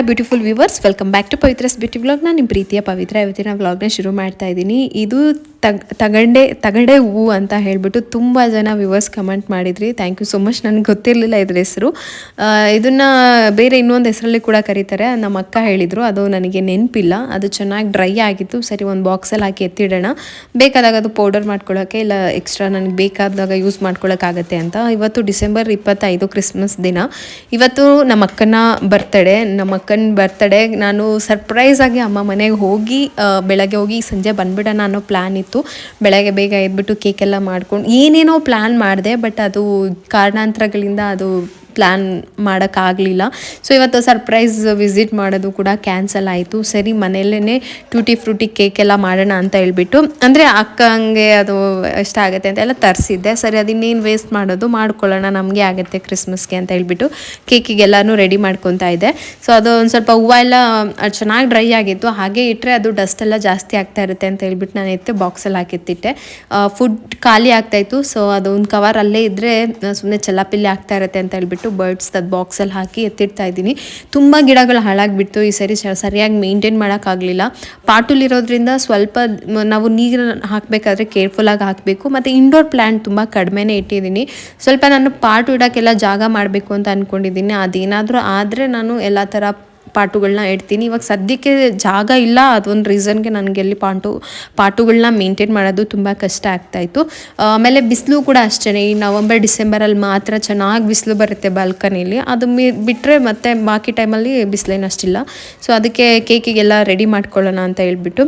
My beautiful viewers, welcome back to Pavithra's beauty vlog. ನಾನು ನಿಮ್ಮ ಪ್ರೀತಿಯ ಪವಿತ್ರ. ಇವತ್ತಿನ ವ್ಲಾಗ್ನ ಶುರು ಮಾಡ್ತಾ ಇದ್ದೀನಿ. ಇದು ತಗಡೆ ಹೂವು ಅಂತ ಹೇಳಿಬಿಟ್ಟು ತುಂಬ ಜನ ವ್ಯೂವರ್ಸ್ ಕಮೆಂಟ್ ಮಾಡಿದ್ರಿ. Thank you so much. ನನಗೆ ಗೊತ್ತಿರಲಿಲ್ಲ ಇದ್ರ ಹೆಸರು. ಇದನ್ನು ಬೇರೆ ಇನ್ನೊಂದು ಹೆಸರಲ್ಲಿ ಕೂಡ ಕರೀತಾರೆ. ನಮ್ಮ ಅಕ್ಕ ಹೇಳಿದರು, ಅದು ನನಗೆ ನೆನಪಿಲ್ಲ. ಅದು ಚೆನ್ನಾಗಿ ಡ್ರೈ ಆಗಿತ್ತು. ಸರಿ, ಒಂದು ಬಾಕ್ಸಲ್ಲಿ ಹಾಕಿ ಎತ್ತಿಡೋಣ, ಬೇಕಾದಾಗ ಅದು ಪೌಡರ್ ಮಾಡ್ಕೊಳ್ಳೋಕ್ಕೆ ಇಲ್ಲ ಎಕ್ಸ್ಟ್ರಾ ನನಗೆ ಬೇಕಾದಾಗ ಯೂಸ್ ಮಾಡ್ಕೊಳ್ಳೋಕ್ಕಾಗತ್ತೆ ಅಂತ. ಇವತ್ತು ಡಿಸೆಂಬರ್ 25, ಕ್ರಿಸ್ಮಸ್ ದಿನ. ಇವತ್ತು ನಮ್ಮ ಅಕ್ಕನ ಬರ್ತಡೇ. ನಾನು ಸರ್ಪ್ರೈಸ್ ಆಗಿ ಅಮ್ಮ ಮನೆಗೆ ಹೋಗಿ ಬೆಳಗ್ಗೆ ಹೋಗಿ ಸಂಜೆ ಬಂದ್ಬಿಡೋಣ ಅನ್ನೋ ಪ್ಲ್ಯಾನ್ ಇತ್ತು. ಬೆಳಗ್ಗೆ ಬೇಗ ಎದ್ಬಿಟ್ಟು ಕೇಕೆಲ್ಲ ಮಾಡ್ಕೊಂಡು ಏನೇನೋ ಪ್ಲ್ಯಾನ್ ಮಾಡಿದೆ, ಬಟ್ ಅದು ಕಾರಣಾಂತರಗಳಿಂದ ಅದು ಪ್ಲ್ಯಾನ್ ಮಾಡೋಕ್ಕಾಗಲಿಲ್ಲ. ಸೊ ಇವತ್ತು ಸರ್ಪ್ರೈಸ್ ವಿಸಿಟ್ ಮಾಡೋದು ಕೂಡ ಕ್ಯಾನ್ಸಲ್ ಆಯಿತು. ಸರಿ, ಮನೆಯಲ್ಲೇ ಟ್ಯೂಟಿ ಫ್ರೂಟಿ ಕೇಕೆಲ್ಲ ಮಾಡೋಣ ಅಂತ ಹೇಳ್ಬಿಟ್ಟು, ಅಂದರೆ ಅಕ್ಕಂಗೆ ಅದು ಇಷ್ಟ ಆಗುತ್ತೆ ಅಂತ ಎಲ್ಲ ತರಿಸಿದ್ದೆ. ಸರಿ, ಅದನ್ನೇನು ವೇಸ್ಟ್ ಮಾಡೋದು, ಮಾಡ್ಕೊಳ್ಳೋಣ, ನಮಗೆ ಆಗುತ್ತೆ ಕ್ರಿಸ್ಮಸ್ಗೆ ಅಂತ ಹೇಳ್ಬಿಟ್ಟು ಕೇಕಿಗೆಲ್ಲನೂ ರೆಡಿ ಮಾಡ್ಕೊತಾ ಇದ್ದೆ. ಸೊ ಅದು ಒಂದು ಸ್ವಲ್ಪ ಹೂವು ಎಲ್ಲ ಚೆನ್ನಾಗಿ ಡ್ರೈ ಆಗಿತ್ತು. ಹಾಗೆ ಇಟ್ಟರೆ ಅದು ಡಸ್ಟ್ ಎಲ್ಲ ಜಾಸ್ತಿ ಆಗ್ತಾ ಇರುತ್ತೆ ಅಂತ ಹೇಳ್ಬಿಟ್ಟು ನಾನು ಎತ್ತೆ ಬಾಕ್ಸಲ್ಲಿ ಹಾಕಿತ್ತಿಟ್ಟೆ. ಫುಡ್ ಖಾಲಿ ಆಗ್ತಾಯಿತ್ತು. ಸೊ ಅದು ಒಂದು ಕವರ್ ಅಲ್ಲೇ ಇದ್ದರೆ ಸುಮ್ಮನೆ ಚಲ್ಲಾಪಿಲ್ಲಿ ಆಗ್ತಾ ಇರುತ್ತೆ ಅಂತ ಹೇಳ್ಬಿಟ್ಟು ಬರ್ಡ್ಸ್ ಅದು ಬಾಕ್ಸಲ್ಲಿ ಹಾಕಿ ಎತ್ತಿಡ್ತಾ ಇದ್ದೀನಿ. ತುಂಬ ಗಿಡಗಳು ಹಾಳಾಗಿಬಿಡ್ತು ಈ ಸರಿ. ಸರಿಯಾಗಿ ಮೇಂಟೈನ್ ಮಾಡೋಕ್ಕಾಗಲಿಲ್ಲ. ಪಾಟುಲಿರೋದ್ರಿಂದ ಸ್ವಲ್ಪ ನಾವು ನೀರು ಹಾಕಬೇಕಾದ್ರೆ ಕೇರ್ಫುಲ್ಲಾಗಿ ಹಾಕಬೇಕು. ಮತ್ತು ಇಂಡೋರ್ ಪ್ಲ್ಯಾಂಟ್ ತುಂಬ ಕಡಿಮೆನೇ ಇಟ್ಟಿದ್ದೀನಿ. ಸ್ವಲ್ಪ ನಾನು ಪಾಟು ಇಡೋಕ್ಕೆಲ್ಲ ಜಾಗ ಮಾಡಬೇಕು ಅಂತ ಅಂದ್ಕೊಂಡಿದ್ದೀನಿ. ಅದೇನಾದರೂ ಆದರೆ ನಾನು ಎಲ್ಲ ಥರ ಪಾಟುಗಳನ್ನ ಇಡ್ತೀನಿ. ಇವಾಗ ಸದ್ಯಕ್ಕೆ ಜಾಗ ಇಲ್ಲ. ಅದೊಂದು ರೀಸನ್ಗೆ ನನಗೆ ಎಲ್ಲಿ ಪಾಟುಗಳನ್ನ ಮೇಂಟೈನ್ ಮಾಡೋದು ತುಂಬ ಕಷ್ಟ ಆಗ್ತಾಯಿತ್ತು. ಆಮೇಲೆ ಬಿಸಿಲು ಕೂಡ ಅಷ್ಟೇ. ಈ ನವಂಬರ್ ಡಿಸೆಂಬರಲ್ಲಿ ಮಾತ್ರ ಚೆನ್ನಾಗಿ ಬಿಸಿಲು ಬರುತ್ತೆ ಬಾಲ್ಕನಿಲಿ. ಅದು ಬಿಟ್ಟರೆ ಮತ್ತೆ ಬಾಕಿ ಟೈಮಲ್ಲಿ ಬಿಸಿಲೇನು ಅಷ್ಟಿಲ್ಲ. ಸೊ ಅದಕ್ಕೆ ಕೇಕಿಗೆಲ್ಲ ರೆಡಿ ಮಾಡ್ಕೊಳ್ಳೋಣ ಅಂತ ಹೇಳ್ಬಿಟ್ಟು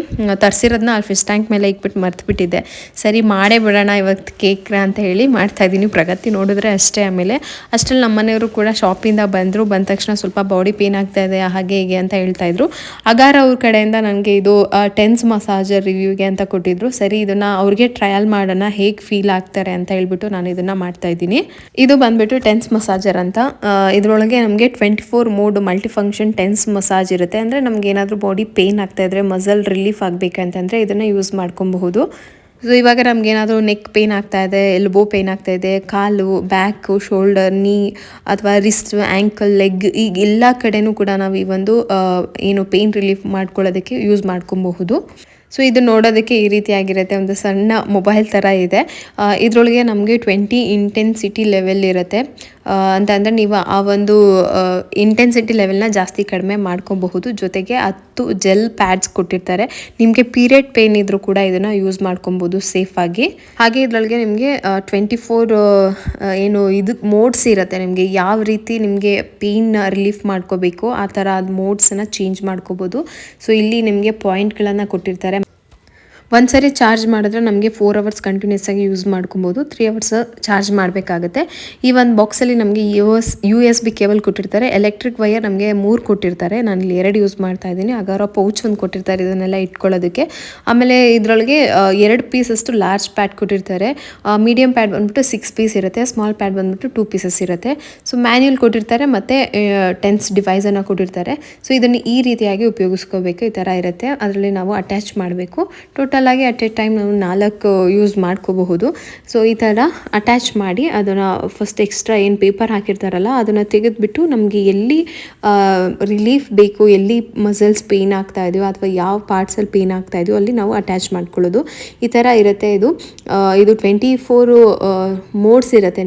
ತರಿಸಿರೋದನ್ನ ಅಲ್ಲಿ ಫಿಶ್ ಟ್ಯಾಂಕ್ ಮೇಲೆ ಇಕ್ಬಿಟ್ಟು ಮರ್ತುಬಿಟ್ಟಿದ್ದೆ. ಸರಿ, ಮಾಡೇ ಬಿಡೋಣ ಇವತ್ತು ಕೇಕ್ನ ಅಂತ ಹೇಳಿ ಮಾಡ್ತಾಯಿದ್ದೀನಿ. ಪ್ರಗತಿ ನೋಡಿದ್ರೆ ಅಷ್ಟೇ. ಆಮೇಲೆ ಅಷ್ಟರಲ್ಲಿ ನಮ್ಮ ಮನೆಯವರು ಕೂಡ ಶಾಪಿಂದ ಬಂದ ತಕ್ಷಣ ಸ್ವಲ್ಪ ಬಾಡಿ ಪೇನ್ ಆಗ್ತಾಯಿದೆ ಹಾಗೆ ಹೀಗೆ ಅಂತ ಹೇಳ್ತಾಯಿದ್ರು. ಅಗಾರ ಅವ್ರ ಕಡೆಯಿಂದ ನನಗೆ ಇದು ಟೆನ್ಸ್ ಮಸಾಜರ್ ರಿವ್ಯೂಗೆ ಅಂತ ಕೊಟ್ಟಿದ್ರು. ಸರಿ, ಇದನ್ನು ಅವ್ರಿಗೆ ಟ್ರಯಲ್ ಮಾಡೋಣ, ಹೇಗೆ ಫೀಲ್ ಆಗ್ತಾರೆ ಅಂತ ಹೇಳ್ಬಿಟ್ಟು ನಾನು ಇದನ್ನು ಮಾಡ್ತಾಯಿದ್ದೀನಿ. ಇದು ಬಂದುಬಿಟ್ಟು ಟೆನ್ಸ್ ಮಸಾಜರ್ ಅಂತ. ಇದರೊಳಗೆ ನಮಗೆ 24 ಮೋಡ್ ಮಲ್ಟಿಫಂಕ್ಷನ್ ಟೆನ್ಸ್ ಮಸಾಜ್ ಇರುತ್ತೆ. ಅಂದರೆ ನಮ್ಗೆ ಏನಾದರೂ ಬಾಡಿ ಪೇನ್ ಆಗ್ತಾಯಿದ್ರೆ, ಮಸಲ್ ರಿಲೀಫ್ ಆಗಬೇಕಂತಂದರೆ ಇದನ್ನು ಯೂಸ್ ಮಾಡ್ಕೊಬಹುದು. ಸೊ ಇವಾಗ ನಮಗೇನಾದರೂ ನೆಕ್ ಪೇನ್ ಆಗ್ತಾಯಿದೆ, ಎಲ್ಬೋ ಪೇನ್ ಆಗ್ತಾಯಿದೆ, ಕಾಲು, ಬ್ಯಾಕು, ಶೋಲ್ಡರ್, ನೀ ಅಥವಾ ರಿಸ್ಟ್, ಆ್ಯಂಕಲ್, ಲೆಗ್, ಈಗ ಎಲ್ಲ ಕಡೆನೂ ಕೂಡ ನಾವು ಈ ಒಂದು ಏನು ಪೇನ್ ರಿಲೀಫ್ ಮಾಡ್ಕೊಳ್ಳೋದಕ್ಕೆ ಯೂಸ್ ಮಾಡ್ಕೊಬಹುದು. ಸೊ ಇದು ನೋಡೋದಕ್ಕೆ ಈ ರೀತಿಯಾಗಿರುತ್ತೆ. ಒಂದು ಸಣ್ಣ ಮೊಬೈಲ್ ಥರ ಇದೆ. ಇದರೊಳಗೆ ನಮಗೆ 20 ಇಂಟೆನ್ಸಿಟಿ ಲೆವೆಲ್ ಇರುತ್ತೆ. ಅಂತಂದರೆ ನೀವು ಆ ಒಂದು ಇಂಟೆನ್ಸಿಟಿ ಲೆವೆಲ್ನ ಜಾಸ್ತಿ ಕಡಿಮೆ ಮಾಡ್ಕೊಬಹುದು. ಜೊತೆಗೆ 10 ಜೆಲ್ ಪ್ಯಾಡ್ಸ್ ಕೊಟ್ಟಿರ್ತಾರೆ. ನಿಮಗೆ ಪೀರಿಯಡ್ ಪೇನ್ ಇದ್ದರೂ ಕೂಡ ಇದನ್ನು ಯೂಸ್ ಮಾಡ್ಕೊಬೋದು ಸೇಫಾಗಿ. ಹಾಗೆ ಇದರೊಳಗೆ ನಿಮಗೆ 24 ಏನು ಇದು ಮೋಡ್ಸ್ ಇರುತ್ತೆ. ನಿಮಗೆ ಯಾವ ರೀತಿ ನಿಮಗೆ ಪೇನ್ ರಿಲೀಫ್ ಮಾಡ್ಕೋಬೇಕು ಆ ಥರ ಅದು ಮೋಡ್ಸನ್ನು ಚೇಂಜ್ ಮಾಡ್ಕೋಬೋದು. ಸೊ ಇಲ್ಲಿ ನಿಮಗೆ ಪಾಯಿಂಟ್ಗಳನ್ನು ಕೊಟ್ಟಿರ್ತಾರೆ. ಒಂದು ಸರಿ ಚಾರ್ಜ್ ಮಾಡಿದ್ರೆ ನಮಗೆ 4 ಅವರ್ಸ್ ಕಂಟಿನ್ಯೂಸ್ ಆಗಿ ಯೂಸ್ ಮಾಡ್ಕೊಬೋದು. 3 ಅವರ್ಸ್ ಚಾರ್ಜ್ ಮಾಡಬೇಕಾಗುತ್ತೆ. ಈ ಒಂದು ಬಾಕ್ಸಲ್ಲಿ ನಮಗೆ USB ಕೇಬಲ್ ಕೊಟ್ಟಿರ್ತಾರೆ. ಎಲೆಕ್ಟ್ರಿಕ್ ವೈರ್ ನಮಗೆ 3 ಕೊಟ್ಟಿರ್ತಾರೆ. ನಾನು ಇಲ್ಲಿ 2 ಯೂಸ್ ಮಾಡ್ತಾ ಇದ್ದೀನಿ. ಆಗಾರ ಪೌಚ್ ಒಂದು ಕೊಟ್ಟಿರ್ತಾರೆ ಇದನ್ನೆಲ್ಲ ಇಟ್ಕೊಳ್ಳೋದಕ್ಕೆ. ಆಮೇಲೆ ಇದರೊಳಗೆ 2 ಪೀಸಷ್ಟು ಲಾರ್ಜ್ ಪ್ಯಾಡ್ ಕೊಟ್ಟಿರ್ತಾರೆ. ಮೀಡಿಯಮ್ ಪ್ಯಾಡ್ ಬಂದ್ಬಿಟ್ಟು 6 ಪೀಸ್ ಇರುತ್ತೆ. ಸ್ಮಾಲ್ ಪ್ಯಾಡ್ ಬಂದ್ಬಿಟ್ಟು 2 ಪೀಸಸ್ ಇರುತ್ತೆ. ಸೊ ಮ್ಯಾನ್ಯುಯಲ್ ಕೊಟ್ಟಿರ್ತಾರೆ ಮತ್ತು ಟೆನ್ಸ್ ಡಿವೈಸನ್ನು ಕೊಟ್ಟಿರ್ತಾರೆ. ಸೊ ಇದನ್ನು ಈ ರೀತಿಯಾಗಿ ಉಪಯೋಗಿಸ್ಕೋಬೇಕು. ಈ ಥರ ಇರುತ್ತೆ. ಅದರಲ್ಲಿ ನಾವು ಅಟ್ಯಾಚ್ ಮಾಡಬೇಕು. ಟೋಟಲ್ ಆಗಿ ಅಟ್ ಎ ಟೈಮ್ ನಾವು 4 ಯೂಸ್ ಮಾಡ್ಕೋಬಹುದು. ಸೊ ಈ ಥರ ಅಟ್ಯಾಚ್ ಮಾಡಿ ಅದನ್ನು ಫಸ್ಟ್ ಎಕ್ಸ್ಟ್ರಾ ಏನು ಪೇಪರ್ ಹಾಕಿರ್ತಾರಲ್ಲ ಅದನ್ನು ತೆಗೆದುಬಿಟ್ಟು ನಮಗೆ ಎಲ್ಲಿ ರಿಲೀಫ್ ಬೇಕು, ಎಲ್ಲಿ ಮಸಲ್ಸ್ ಪೇನ್ ಆಗ್ತಾ ಇದೆಯೋ ಅಥವಾ ಯಾವ ಪಾರ್ಟ್ಸಲ್ಲಿ ಪೇನ್ ಆಗ್ತಾ ಇದೆಯೋ ಅಲ್ಲಿ ನಾವು ಅಟ್ಯಾಚ್ ಮಾಡ್ಕೊಳ್ಳೋದು. ಈ ಥರ ಇರುತ್ತೆ. ಇದು 24 ಮೋಡ್ಸ್ ಇರುತ್ತೆ.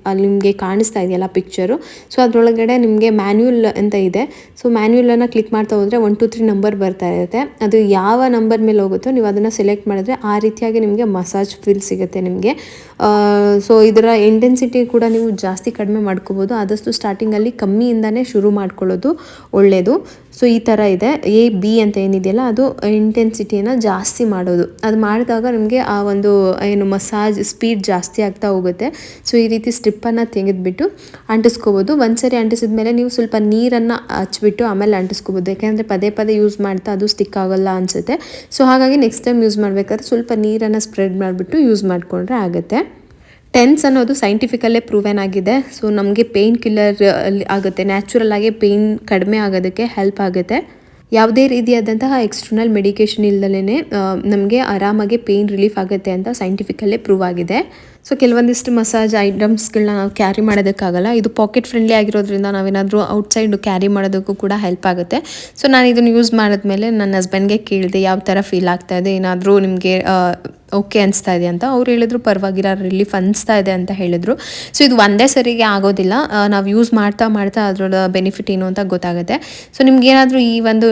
ಅಲ್ಲಿ ನಿಮಗೆ ಕಾಣಿಸ್ತಾ ಇದೆಯಲ್ಲ ಪಿಕ್ಚರು. ಸೊ ಅದರೊಳಗಡೆ ನಿಮಗೆ ಮ್ಯಾನ್ಯುಯಲ್ ಅಂತ ಇದೆ. ಸೊ ಮ್ಯಾನ್ಯುಯಲನ್ನು ಕ್ಲಿಕ್ ಮಾಡ್ತಾ ಹೋದರೆ 1 2 3 ನಂಬರ್ ಬರ್ತಾ ಇರುತ್ತೆ. ಅದು ಯಾವ ನಂಬರ್ ಮೇಲೆ ಹೋಗುತ್ತೋ ನೀವು ಅದನ್ನು ಸೆಲೆಕ್ಟ್ ಮಾಡಿದ್ರೆ ಆ ರೀತಿಯಾಗಿ ನಿಮಗೆ ಮಸಾಜ್ ಫೀಲ್ ಸಿಗುತ್ತೆ ನಿಮಗೆ. ಸೊ ಇದರ ಇಂಟೆನ್ಸಿಟಿ ಕೂಡ ನೀವು ಜಾಸ್ತಿ ಕಡಿಮೆ ಮಾಡ್ಕೋಬೋದು. ಆದಷ್ಟು ಸ್ಟಾರ್ಟಿಂಗಲ್ಲಿ ಕಮ್ಮಿಯಿಂದನೇ ಶುರು ಮಾಡ್ಕೊಳ್ಳೋದು ಒಳ್ಳೆಯದು. ಸೊ ಈ ಥರ ಇದೆ. AB ಅಂತ ಏನಿದೆಯಲ್ಲ ಅದು ಇಂಟೆನ್ಸಿಟಿಯನ್ನು ಜಾಸ್ತಿ ಮಾಡೋದು. ಅದು ಮಾಡಿದಾಗ ನಿಮಗೆ ಆ ಒಂದು ಏನು ಮಸಾಜ್ ಸ್ಪೀಡ್ ಜಾಸ್ತಿ ಆಗ್ತಾ ಹೋಗುತ್ತೆ. ಸೊ ಈ ರೀತಿ ಸ್ಟ್ರಿಪ್ಪನ್ನು ತೆಗೆದುಬಿಟ್ಟು ಅಂಟಿಸ್ಕೋಬೋದು. ಒಂದ್ಸರಿ ಅಂಟಿಸಿದ ಮೇಲೆ ನೀವು ಸ್ವಲ್ಪ ನೀರನ್ನು ಹಚ್ಬಿಟ್ಟು ಆಮೇಲೆ ಅಂಟಿಸ್ಕೋಬೋದು. ಯಾಕೆಂದರೆ ಪದೇ ಪದೇ ಯೂಸ್ ಮಾಡ್ತಾ ಅದು ಸ್ಟಿಕ್ ಆಗೋಲ್ಲ ಅನಿಸುತ್ತೆ. ಸೊ ಹಾಗಾಗಿ ನೆಕ್ಸ್ಟ್ ಟೈಮ್ ಯೂಸ್ ಮಾಡಬೇಕಾದ್ರೆ ಸ್ವಲ್ಪ ನೀರನ್ನು ಸ್ಪ್ರೆಡ್ ಮಾಡಿಬಿಟ್ಟು ಯೂಸ್ ಮಾಡಿಕೊಂಡ್ರೆ ಆಗುತ್ತೆ. ಟೆನ್ಸ್ ಅನ್ನೋದು ಸೈಂಟಿಫಿಕಲ್ಲೇ ಪ್ರೂವೆನ್ ಆಗಿದೆ. ಸೊ ನಮಗೆ ಪೇಯ್ನ್ ಕಿಲ್ಲರ್ ಆಗುತ್ತೆ. ನ್ಯಾಚುರಲ್ ಆಗಿ ಪೇಯ್ನ್ ಕಡಿಮೆ ಆಗೋದಕ್ಕೆ ಹೆಲ್ಪ್ ಆಗುತ್ತೆ. ಯಾವುದೇ ರೀತಿಯಾದಂತಹ ಎಕ್ಸ್ಟರ್ನಲ್ ಮೆಡಿಕೇಷನ್ ಇಲ್ದಲೇ ನಮಗೆ ಆರಾಮಾಗಿ ಪೇಯ್ನ್ ರಿಲೀಫ್ ಆಗುತ್ತೆ ಅಂತ ಸೈಂಟಿಫಿಕಲ್ಲೇ ಪ್ರೂವ್ ಆಗಿದೆ. ಸೊ ಕೆಲವೊಂದಿಷ್ಟು ಮಸಾಜ್ ಐಟಮ್ಸ್ಗಳನ್ನ ನಾವು ಕ್ಯಾರಿ ಮಾಡೋದಕ್ಕಾಗಲ್ಲ. ಇದು ಪಾಕೆಟ್ ಫ್ರೆಂಡ್ಲಿ ಆಗಿರೋದ್ರಿಂದ ನಾವೇನಾದರೂ ಔಟ್ಸೈಡ್ ಕ್ಯಾರಿ ಮಾಡೋದಕ್ಕೂ ಕೂಡ ಹೆಲ್ಪ್ ಆಗುತ್ತೆ. ಸೊ ನಾನು ಇದನ್ನು ಯೂಸ್ ಮಾಡಿದ್ಮೇಲೆ ನನ್ನ ಹಸ್ಬೆಂಡ್ಗೆ ಕೇಳಿದೆ ಯಾವ ಥರ ಫೀಲ್ ಆಗ್ತಾ ಇದೆ, ಏನಾದರೂ ನಿಮಗೆ ಓಕೆ ಅನಿಸ್ತಾ ಇದೆ ಅಂತ. ಅವ್ರು ಹೇಳಿದ್ರು ಪರವಾಗಿಲ್ಲ, ರಿಲೀಫ್ ಅನಿಸ್ತಾ ಇದೆ ಅಂತ ಹೇಳಿದರು. ಸೊ ಇದು ಒಂದೇ ಸರಿಗೆ ಆಗೋದಿಲ್ಲ, ನಾವು ಯೂಸ್ ಮಾಡ್ತಾ ಮಾಡ್ತಾ ಅದರ ಬೆನಿಫಿಟ್ ಏನು ಅಂತ ಗೊತ್ತಾಗುತ್ತೆ. ಸೊ ನಿಮ್ಗೇನಾದರೂ ಈ ಒಂದು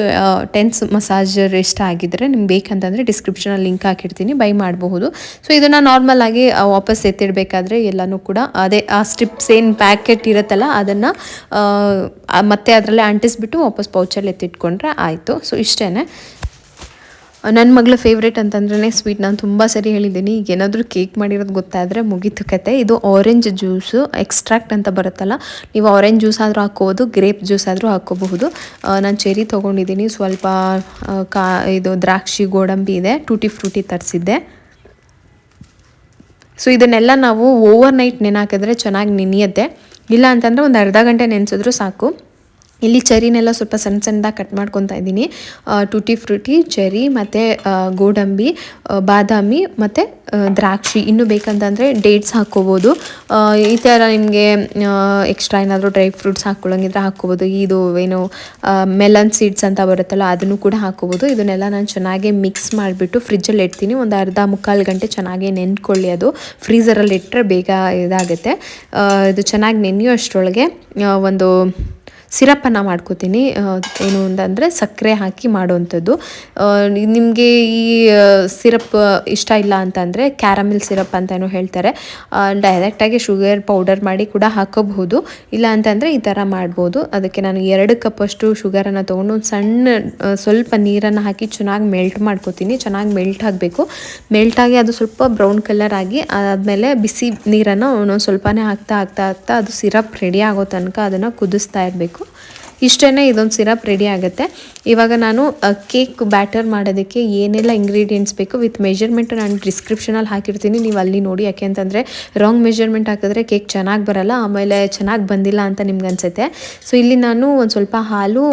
ಟೆನ್ಸ್ ಮಸಾಜರ್ ಇಷ್ಟ ಆಗಿದ್ದರೆ ನಿಮ್ಗೆ ಬೇಕಂತಂದರೆ ಡಿಸ್ಕ್ರಿಪ್ಷನಲ್ಲಿ ಲಿಂಕ್ ಹಾಕಿರ್ತೀನಿ, ಬೈ ಮಾಡಬಹುದು. ಸೊ ಇದನ್ನು ನಾರ್ಮಲ್ ಆಗಿ ವಾಪಸ್ ಎತ್ತಿಡಬೇಕಾದ್ರೆ ಎಲ್ಲನೂ ಕೂಡ ಅದೇ ಆ ಸ್ಟ್ರಿಪ್ಸ್ ಏನು ಪ್ಯಾಕೆಟ್ ಇರುತ್ತಲ್ಲ ಅದನ್ನು ಮತ್ತೆ ಅದರಲ್ಲೇ ಅಂಟಿಸ್ಬಿಟ್ಟು ವಾಪಸ್ ಪೌಚಲ್ಲಿ ಎತ್ತಿಟ್ಕೊಂಡ್ರೆ ಆಯಿತು. ಸೊ ಇಷ್ಟೇ. ನನ್ನ ಮಗಳ ಫೇವ್ರೇಟ್ ಅಂತಂದ್ರೆ ಸ್ವೀಟ್. ನಾನು ತುಂಬ ಸರಿ ಹೇಳಿದ್ದೀನಿ, ಈಗ ಏನಾದರೂ ಕೇಕ್ ಮಾಡಿರೋದು ಗೊತ್ತಾದರೆ ಮುಗೀತು ಕತೆ. ಇದು ಆರೆಂಜ್ ಜ್ಯೂಸು ಎಕ್ಸ್ಟ್ರಾಕ್ಟ್ ಅಂತ ಬರುತ್ತಲ್ಲ, ನೀವು ಆರೆಂಜ್ ಜ್ಯೂಸ್ ಆದರೂ ಹಾಕ್ಕೋಬೋದು, ಗ್ರೇಪ್ ಜ್ಯೂಸ್ ಆದರೂ ಹಾಕ್ಕೋಬಹುದು. ನಾನು ಚೆರಿ ತೊಗೊಂಡಿದ್ದೀನಿ, ಸ್ವಲ್ಪ ಇದು ದ್ರಾಕ್ಷಿ ಗೋಡಂಬಿ ಇದೆ, ಟೂಟಿ ಫ್ರೂಟಿ ತರಿಸಿದ್ದೆ. ಸೊ ಇದನ್ನೆಲ್ಲ ನಾವು ಓವರ್ ನೈಟ್ ನೆನೆಹಾಕಿದ್ರೆ ಚೆನ್ನಾಗಿ ನೆನೆಯುತ್ತೆ, ಇಲ್ಲ ಅಂತಂದರೆ ಒಂದು ಅರ್ಧ ಗಂಟೆ ನೆನೆಸಿದ್ರು ಸಾಕು. ಇಲ್ಲಿ ಚೆರಿನೆಲ್ಲ ಸ್ವಲ್ಪ ಸಣ್ಣ ಸಣ್ಣದಾಗಿ ಕಟ್ ಮಾಡ್ಕೊತಾ ಇದ್ದೀನಿ. ಟೂಟಿ ಫ್ರೂಟಿ, ಚೆರಿ ಮತ್ತು ಗೋಡಂಬಿ, ಬಾದಾಮಿ ಮತ್ತು ದ್ರಾಕ್ಷಿ, ಇನ್ನೂ ಬೇಕಂತಂದರೆ ಡೇಟ್ಸ್ ಹಾಕ್ಕೋಬೋದು. ಈ ಥರ ನಿಮಗೆ ಎಕ್ಸ್ಟ್ರಾ ಏನಾದರೂ ಡ್ರೈ ಫ್ರೂಟ್ಸ್ ಹಾಕ್ಕೊಳ್ಳೋಂಗಿದ್ರೆ ಹಾಕ್ಕೋಬೋದು. ಇದು ಏನು ಮೆಲನ್ ಸೀಡ್ಸ್ ಅಂತ ಬರುತ್ತಲ್ಲ ಅದನ್ನು ಕೂಡ ಹಾಕ್ಕೋಬೋದು. ಇದನ್ನೆಲ್ಲ ನಾನು ಚೆನ್ನಾಗಿ ಮಿಕ್ಸ್ ಮಾಡಿಬಿಟ್ಟು ಫ್ರಿಜ್ಜಲ್ಲಿ ಇಡ್ತೀನಿ. ಒಂದು ಅರ್ಧ ಮುಕ್ಕಾಲು ಗಂಟೆ ಚೆನ್ನಾಗಿ ನೆನ್ಕೊಳ್ಳಿ. ಅದು ಫ್ರೀಝರಲ್ಲಿ ಇಟ್ಟರೆ ಬೇಗ ಇದಾಗುತ್ತೆ. ಇದು ಚೆನ್ನಾಗಿ ನೆನೆಯುವಷ್ಟರೊಳಗೆ ಒಂದು ಸಿರಪ್ಪನ್ನು ಮಾಡ್ಕೋತೀನಿ. ಏನು ಅಂತಂದರೆ ಸಕ್ಕರೆ ಹಾಕಿ ಮಾಡೋವಂಥದ್ದು. ನಿಮಗೆ ಈ ಸಿರಪ್ ಇಷ್ಟ ಇಲ್ಲ ಅಂತಂದರೆ ಕ್ಯಾರಮಿಲ್ ಸಿರಪ್ ಅಂತ ಏನೋ ಹೇಳ್ತಾರೆ, ಡೈರೆಕ್ಟಾಗಿ ಶುಗರ್ ಪೌಡರ್ ಮಾಡಿ ಕೂಡ ಹಾಕೋಬಹುದು. ಇಲ್ಲ ಅಂತಂದರೆ ಈ ಥರ ಮಾಡ್ಬೋದು. ಅದಕ್ಕೆ ನಾನು 2 ಕಪ್ಪಷ್ಟು ಶುಗರನ್ನು ತೊಗೊಂಡು ಒಂದು ಸಣ್ಣ ಸ್ವಲ್ಪ ನೀರನ್ನು ಹಾಕಿ ಚೆನ್ನಾಗಿ ಮೆಲ್ಟ್ ಮಾಡ್ಕೋತೀನಿ. ಚೆನ್ನಾಗಿ ಮೆಲ್ಟ್ ಆಗಬೇಕು. ಮೆಲ್ಟಾಗಿ ಅದು ಸ್ವಲ್ಪ ಬ್ರೌನ್ ಕಲರ್ ಆಗಿ ಆದಮೇಲೆ ಬಿಸಿ ನೀರನ್ನು ಒಂದೊಂದು ಸ್ವಲ್ಪನೇ ಹಾಕ್ತಾ ಹಾಕ್ತಾ ಹಾಕ್ತಾ ಅದು ಸಿರಪ್ ರೆಡಿ ಆಗೋ ತನಕ ಅದನ್ನು ಕುದಿಸ್ತಾ ಇರಬೇಕು. ಇಷ್ಟೇ, ಇದೊಂದು ಸಿರಪ್ ರೆಡಿ ಆಗುತ್ತೆ. ಇವಾಗ ನಾನು ಕೇಕ್ ಬ್ಯಾಟರ್ ಮಾಡೋದಕ್ಕೆ ಏನೆಲ್ಲ ಇಂಗ್ರೀಡಿಯೆಂಟ್ಸ್ ಬೇಕು ವಿತ್ ಮೆಜರ್ಮೆಂಟ್ ನಾನು ಡಿಸ್ಕ್ರಿಪ್ಷನಲ್ಲಿ ಹಾಕಿರ್ತೀನಿ, ನೀವು ಅಲ್ಲಿ ನೋಡಿ. ಯಾಕೆ ಅಂತಂದರೆ ರಾಂಗ್ ಮೆಜರ್ಮೆಂಟ್ ಹಾಕಿದ್ರೆ ಕೇಕ್ ಚೆನ್ನಾಗಿ ಬರಲ್ಲ, ಆಮೇಲೆ ಚೆನ್ನಾಗಿ ಬಂದಿಲ್ಲ ಅಂತ ನಿಮ್ಗೆ ಅನಿಸುತ್ತೆ. ಸೊ ಇಲ್ಲಿ ನಾನು ಒಂದು ಸ್ವಲ್ಪ ಹಾಲು,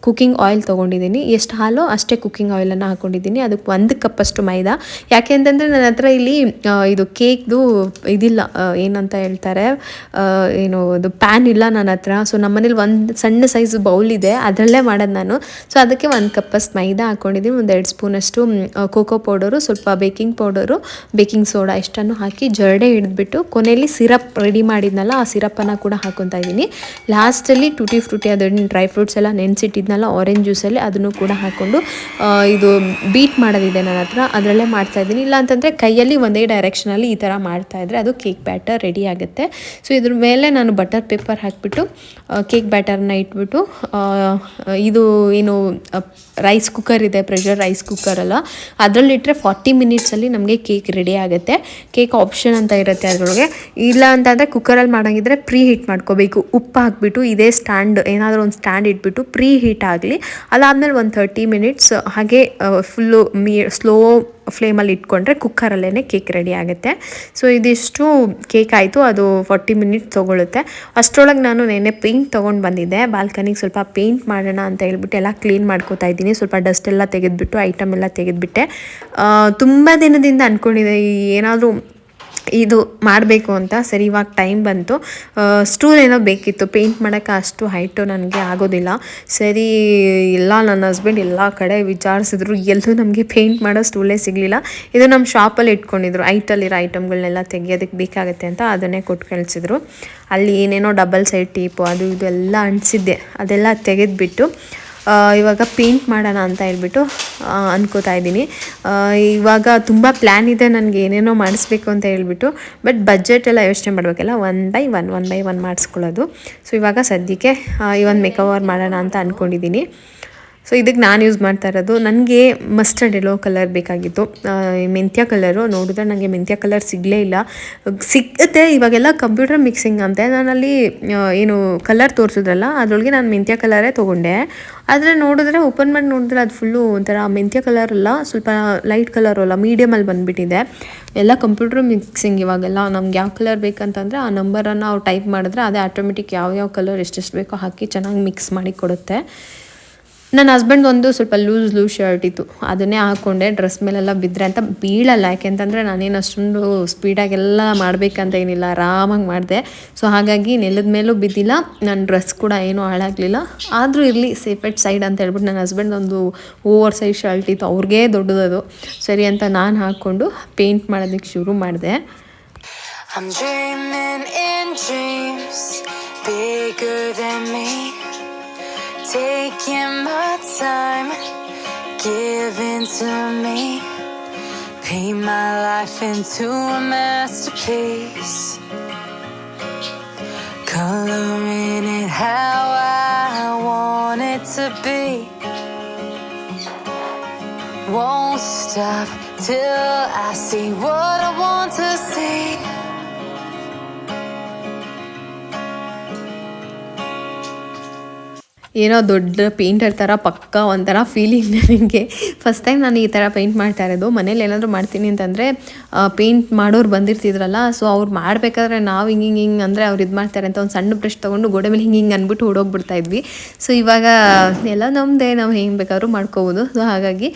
ಕುಕ್ಕಿಂಗ್ ಆಯಿಲ್ ತೊಗೊಂಡಿದ್ದೀನಿ. ಎಷ್ಟು ಹಾಲು ಅಷ್ಟೇ ಕುಕ್ಕಿಂಗ್ ಆಯಿಲನ್ನು ಹಾಕ್ಕೊಂಡಿದ್ದೀನಿ. ಅದಕ್ಕೆ 1 ಕಪ್ಪಷ್ಟು ಮೈದಾ. ಯಾಕೆ ಅಂತಂದರೆ ನನ್ನ ಹತ್ರ ಇಲ್ಲಿ ಇದು ಕೇಕ್ದು ಇದಿಲ್ಲ, ಏನಂತ ಹೇಳ್ತಾರೆ, ಏನು ಅದು ಪ್ಯಾನ್ ಇಲ್ಲ ನನ್ನ ಹತ್ರ. ಸೊ ನಮ್ಮನೇಲಿ ಒಂದು ಸಣ್ಣ ಸೈಜ್ ಬೌಲ್ ಇದೆ, ಅದರಲ್ಲೇ ಮಾಡೋದು ನಾನು. ಸೊ ಅದಕ್ಕೆ 1 ಕಪ್ಪಷ್ಟು ಮೈದಾ ಹಾಕ್ಕೊಂಡಿದ್ದೀನಿ. ಒಂದು 2 ಸ್ಪೂನಷ್ಟು ಕೋಕೋ ಪೌಡರು, ಸ್ವಲ್ಪ ಬೇಕಿಂಗ್ ಪೌಡರು, ಬೇಕಿಂಗ್ ಸೋಡಾ ಇಷ್ಟನ್ನು ಹಾಕಿ ಜರಡೆ ಹಿಡಿದ್ಬಿಟ್ಟು ಕೊನೆಯಲ್ಲಿ ಸಿರಪ್ ರೆಡಿ ಮಾಡಿದ್ನಲ್ಲ ಆ ಸಿರಪ್ಪನ್ನು ಕೂಡ ಹಾಕ್ಕೊತಾ ಇದ್ದೀನಿ. ಲಾಸ್ಟಲ್ಲಿ ಟೂಟಿ ಫ್ರೂಟಿ ಅದನ್ನು ಡ್ರೈ ಫ್ರೂಟ್ಸ್ ಎಲ್ಲ ನೆನೆಸಿಟ್ಟಿದ್ನಲ್ಲ ಆರೆಂಜ್ ಜ್ಯೂಸಲ್ಲಿ ಅದನ್ನು ಕೂಡ ಹಾಕ್ಕೊಂಡು ಇದು ಬೀಟ್ ಮಾಡೋದಿದೆ ನನ್ನ ಹತ್ರ, ಅದರಲ್ಲೇ ಮಾಡ್ತಾಯಿದ್ದೀನಿ. ಇಲ್ಲ ಅಂತಂದರೆ ಕೈಯಲ್ಲಿ ಒಂದೇ ಡೈರೆಕ್ಷನಲ್ಲಿ ಈ ಥರ ಮಾಡ್ತಾಯಿದ್ರೆ ಅದು ಕೇಕ್ ಬ್ಯಾಟರ್ ರೆಡಿ ಆಗುತ್ತೆ. ಸೊ ಇದ್ರ ಮೇಲೆ ನಾನು ಬಟರ್ ಪೇಪರ್ ಹಾಕಿಬಿಟ್ಟು ಕೇಕ್ ಬ್ಯಾಟರ್ನ ಇಟ್ಬಿಟ್ಟು ಇದು ಏನು ರೈಸ್ ಕುಕ್ಕರ್ ಇದೆ, ಪ್ರೆಷರ್ ರೈಸ್ ಕುಕ್ಕರಲ್ಲ, ಅದರಲ್ಲಿಟ್ಟರೆ 40 ಮಿನಿಟ್ಸಲ್ಲಿ ನಮಗೆ ಕೇಕ್ ರೆಡಿ ಆಗುತ್ತೆ. ಕೇಕ್ ಆಪ್ಷನ್ ಅಂತ ಇರುತ್ತೆ ಅದರೊಳಗೆ. ಇಲ್ಲ ಅಂತಂದರೆ ಕುಕ್ಕರಲ್ಲಿ ಮಾಡೋಂಗಿದ್ರೆ ಪ್ರೀ ಹೀಟ್ ಮಾಡ್ಕೋಬೇಕು. ಉಪ್ಪು ಹಾಕ್ಬಿಟ್ಟು ಇದೇ ಸ್ಟ್ಯಾಂಡ್ ಏನಾದರೂ ಒಂದು ಸ್ಟ್ಯಾಂಡ್ ಇಟ್ಬಿಟ್ಟು ಪ್ರೀ ಹೀಟ್ ಆಗಲಿ. ಅದಾದಮೇಲೆ ಒಂದು 30 ಮಿನಿಟ್ಸ್ ಹಾಗೆ ಫುಲ್ಲು ಸ್ಲೋ ಫ್ಲೇಮಲ್ಲಿ ಇಟ್ಕೊಂಡ್ರೆ ಕುಕ್ಕರಲ್ಲೇ ಕೇಕ್ ರೆಡಿ ಆಗುತ್ತೆ. ಸೊ ಇದಿಷ್ಟು ಕೇಕ್ ಆಯಿತು, ಅದು 40 ಮಿನಿಟ್ಸ್ ತೊಗೊಳುತ್ತೆ. ಅಷ್ಟರೊಳಗೆ ನಾನು ನೆನ್ನೆ ಪೇಂಟ್ ತೊಗೊಂಡು ಬಂದಿದ್ದೆ, ಬಾಲ್ಕನಿಗೆ ಸ್ವಲ್ಪ ಪೇಂಟ್ ಮಾಡೋಣ ಅಂತ ಹೇಳ್ಬಿಟ್ಟು ಎಲ್ಲ ಕ್ಲೀನ್ ಮಾಡ್ಕೋತಾ ಇದ್ದೀನಿ. ಸ್ವಲ್ಪ ಡಸ್ಟ್ ಎಲ್ಲ ತೆಗೆದುಬಿಟ್ಟು ಐಟಮ್ ಎಲ್ಲ ತೆಗೆದುಬಿಟ್ಟೆ. ತುಂಬ ದಿನದಿಂದ ಅಂದ್ಕೊಂಡಿದ್ದೆ ಏನಾದರೂ ಇದು ಮಾಡಬೇಕು ಅಂತ. ಸರಿ ಇವಾಗ ಟೈಮ್ ಬಂತು. ಸ್ಟೂಲ್ ಏನೋ ಬೇಕಿತ್ತು, ಪೇಂಟ್ ಮಾಡೋಕ್ಕೆ ಅಷ್ಟು ಹೈಟು ನನಗೆ ಆಗೋದಿಲ್ಲ. ಸರಿ ಎಲ್ಲ ನನ್ನ ಹಸ್ಬೆಂಡ್ ಎಲ್ಲ ಕಡೆ ವಿಚಾರಿಸಿದ್ರು, ಎಲ್ಲೂ ನಮಗೆ ಪೇಂಟ್ ಮಾಡೋ ಸ್ಟೂಲೇ ಸಿಗಲಿಲ್ಲ. ಇದು ನಮ್ಮ ಶಾಪಲ್ಲಿ ಇಟ್ಕೊಂಡಿದ್ರು, ಐಟಲ್ಲಿರೋ ಐಟಮ್ಗಳನ್ನೆಲ್ಲ ತೆಗಿಯೋದಕ್ಕೆ ಬೇಕಾಗುತ್ತೆ ಅಂತ ಅದನ್ನೇ ಕೊಟ್ಟು ಕಳಿಸಿದ್ರು. ಅಲ್ಲಿ ಏನೇನೋ ಡಬಲ್ ಸೈಡ್ ಟೇಪು ಅದು ಇದು ಎಲ್ಲ ಅಂಟಿಸಿದ್ದೆ, ಅದೆಲ್ಲ ತೆಗೆದುಬಿಟ್ಟು ಇವಾಗ ಪೇಂಟ್ ಮಾಡೋಣ ಅಂತ ಹೇಳ್ಬಿಟ್ಟು ಅನ್ಕೋತಾ ಇದ್ದೀನಿ. ಇವಾಗ ತುಂಬ ಪ್ಲ್ಯಾನ್ ಇದೆ ನನಗೆ ಏನೇನೋ ಮಾಡಿಸ್ಬೇಕು ಅಂತ ಹೇಳ್ಬಿಟ್ಟು, ಬಟ್ ಬಜೆಟ್ ಎಲ್ಲ ಯೋಚನೆ ಮಾಡಬೇಕಲ್ಲ, ಒನ್ ಬೈ ಒನ್ ಮಾಡಿಸ್ಕೊಳ್ಳೋದು. ಸೊ ಇವಾಗ ಸದ್ಯಕ್ಕೆ ಈ ಒಂದು ಮೇಕವರ್ ಮಾಡೋಣ ಅಂತ ಅಂದ್ಕೊಂಡಿದ್ದೀನಿ. ಸೊ ಇದಕ್ಕೆ ನಾನು ಯೂಸ್ ಮಾಡ್ತಾ ಇರೋದು, ನನಗೆ ಮಸ್ಟರ್ಡ್ ಎಲ್ಲೋ ಕಲರ್ ಬೇಕಾಗಿತ್ತು, ಮೆಂತ್ಯ ಕಲರು. ನೋಡಿದ್ರೆ ನನಗೆ ಮೆಂತ್ಯ ಕಲರ್ ಸಿಗಲೇ ಇಲ್ಲ. ಸಿಗುತ್ತೆ ಇವಾಗೆಲ್ಲ ಕಂಪ್ಯೂಟರ್ ಮಿಕ್ಸಿಂಗ್ ಅಂತೆ. ನಾನಲ್ಲಿ ಏನು ಕಲರ್ ತೋರಿಸಿದ್ರಲ್ಲ ಅದರೊಳಗೆ ನಾನು ಮೆಂತ್ಯ ಕಲರೇ ತೊಗೊಂಡೆ. ಆದರೆ ನೋಡಿದ್ರೆ ಓಪನ್ ಮಾಡಿ ನೋಡಿದ್ರೆ ಅದು ಫುಲ್ಲು ಒಂಥರ ಮೆಂತ್ಯ ಕಲರ್ ಅಲ್ಲ, ಸ್ವಲ್ಪ ಲೈಟ್ ಕಲರು ಅಲ್ಲ, ಮೀಡಿಯಮಲ್ಲಿ ಬಂದುಬಿಟ್ಟಿದೆ. ಎಲ್ಲ ಕಂಪ್ಯೂಟರ್ ಮಿಕ್ಸಿಂಗ್ ಇವಾಗೆಲ್ಲ. ನಮ್ಗೆ ಯಾವ ಕಲರ್ ಬೇಕಂತಂದರೆ ಆ ನಂಬರನ್ನು ಅವ್ರು ಟೈಪ್ ಮಾಡಿದ್ರೆ ಅದೇ ಆಟೋಮೆಟಿಕ್ ಯಾವ ಕಲರ್ ಎಷ್ಟೆಷ್ಟು ಬೇಕೋ ಹಾಕಿ ಚೆನ್ನಾಗಿ ಮಿಕ್ಸ್ ಮಾಡಿ ಕೊಡುತ್ತೆ. ನನ್ನ ಹಸ್ಬೆಂಡ್ ಒಂದು ಸ್ವಲ್ಪ ಲೂಸ್ ಶರ್ಟ್ ಇತ್ತು, ಅದನ್ನೇ ಹಾಕ್ಕೊಂಡೆ. ಡ್ರೆಸ್ ಮೇಲೆಲ್ಲ ಬಿದ್ದರೆ ಅಂತ ಬೀಳಲ್ಲ, ಯಾಕೆಂತಂದರೆ ನಾನೇನು ಅಷ್ಟೊಂದು ಸ್ಪೀಡಾಗೆಲ್ಲ ಮಾಡಬೇಕಂತ ಏನಿಲ್ಲ, ಆರಾಮಾಗಿ ಮಾಡಿದೆ. ಸೊ ಹಾಗಾಗಿ ನೆಲದ ಮೇಲೂ ಬಿದ್ದಿಲ್ಲ, ನನ್ನ ಡ್ರೆಸ್ ಕೂಡ ಏನೂ ಹಾಳಾಗಲಿಲ್ಲ. ಆದರೂ ಇರಲಿ ಸೇಫೆಡ್ ಸೈಡ್ ಅಂತ ಹೇಳ್ಬಿಟ್ಟು ನನ್ನ ಹಸ್ಬೆಂಡ್ ಒಂದು ಓವರ್ ಸೈಜ್ ಶರ್ಟ್ ಇತ್ತು, ಅವ್ರಿಗೇ ದೊಡ್ಡದದು, ಸರಿ ಅಂತ ನಾನು ಹಾಕ್ಕೊಂಡು ಪೇಂಟ್ ಮಾಡೋದಕ್ಕೆ ಶುರು ಮಾಡಿದೆ. I'm dreaming in dreams bigger than me, taking my time, giving to me, paint my life into a masterpiece, coloring it how I want it to be, won't stop till I see what I want to see. ಏನೋ ದೊಡ್ಡ painter ಥರ ಪಕ್ಕ ಒಂಥರ feeling ನನಗೆ. First time ನಾನು ಈ ಥರ paint ಮಾಡ್ತಾ ಇರೋದು. ಮನೇಲಿ ಏನಾದರೂ ಮಾಡ್ತೀನಿ ಅಂತಂದರೆ ಪೇಂಟ್ ಮಾಡೋರು ಬಂದಿರ್ತಿದ್ರಲ್ಲ, ಸೊ ಅವ್ರು ಮಾಡಬೇಕಾದ್ರೆ ನಾವು ಹಿಂಗೆ ಅಂದರೆ ಅವ್ರು ಇದು ಮಾಡ್ತಾರೆ ಅಂತ ಒಂದು ಸಣ್ಣ ಬ್ರಷ್ ತೊಗೊಂಡು ಗೋಡೆ ಮೇಲೆ ಹಿಂಗೆ ಅಂದ್ಬಿಟ್ಟು ಹೊಡೋಗ್ಬಿಡ್ತಾ ಇದ್ವಿ. ಸೊ ಇವಾಗ ಎಲ್ಲ ನಮ್ಮದೇ, ನಾವು ಹೆಂಗೆ ಬೇಕಾದ್ರೂ ಮಾಡ್ಕೋಬೋದು. ಸೊ ಹಾಗಾಗಿ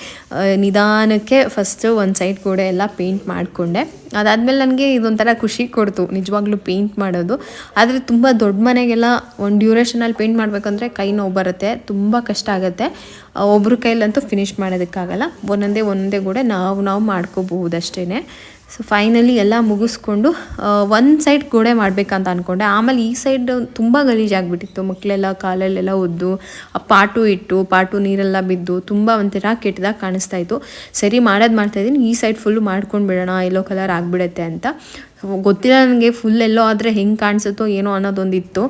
ನಿಧಾನಕ್ಕೆ ಫಸ್ಟು ಒಂದು ಸೈಡ್ ಗೋಡೆ ಎಲ್ಲ ಪೇಂಟ್ ಮಾಡಿಕೊಂಡೆ. ಅದಾದಮೇಲೆ ನನಗೆ ಇದೊಂಥರ ಖುಷಿ ಕೊಡ್ತು ನಿಜವಾಗ್ಲೂ ಪೇಂಟ್ ಮಾಡೋದು. ಆದರೆ ತುಂಬ ದೊಡ್ಡ ಮನೆಗೆಲ್ಲ ಒಂದು ಡ್ಯೂರೇಷನಲ್ಲಿ ಪೇಂಟ್ ಮಾಡಬೇಕಂದ್ರೆ ಕೈ ನೋವು ಬರುತ್ತೆ, ತುಂಬ ಕಷ್ಟ ಆಗುತ್ತೆ. ಒಬ್ಬರ ಕೈಲಂತೂ ಫಿನಿಷ್ ಮಾಡೋದಕ್ಕಾಗಲ್ಲ. ಒಂದೊಂದೇ ಕೂಡ ನಾವು ಮಾಡ್ಕೋಬಹುದು ಅಷ್ಟೇ. ಸೊ ಫೈನಲಿ ಎಲ್ಲ ಮುಗಿಸ್ಕೊಂಡು ಒಂದು ಸೈಡ್ ಗೋಡೆ ಮಾಡಬೇಕಂತ ಅಂದ್ಕೊಂಡೆ. ಆಮೇಲೆ ಈ ಸೈಡ್ ತುಂಬ ಗಲೀಜಾಗಿಬಿಟ್ಟಿತ್ತು, ಮಕ್ಕಳೆಲ್ಲ ಕಾಲಲ್ಲೆಲ್ಲ ಒದ್ದು ಪಾಟು ನೀರೆಲ್ಲ ಬಿದ್ದು ತುಂಬ ಒಂಥರ ಕೆಟ್ಟದಾಗ ಕಾಣಿಸ್ತಾಯಿತ್ತು. ಸರಿ ಮಾಡ್ತಾಯಿದ್ದೀನಿ, ಈ ಸೈಡ್ ಫುಲ್ಲು ಮಾಡ್ಕೊಂಡು ಬಿಡೋಣ, ಯೆಲ್ಲೋ ಕಲರ್ ಆಗಿಬಿಡುತ್ತೆ ಅಂತ. ಗೊತ್ತಿಲ್ಲ ನನಗೆ ಫುಲ್ ಎಲ್ಲೋ ಆದರೆ ಹೆಂಗೆ ಕಾಣಿಸುತ್ತೋ ಏನೋ ಅನ್ನೋದೊಂದಿತ್ತು.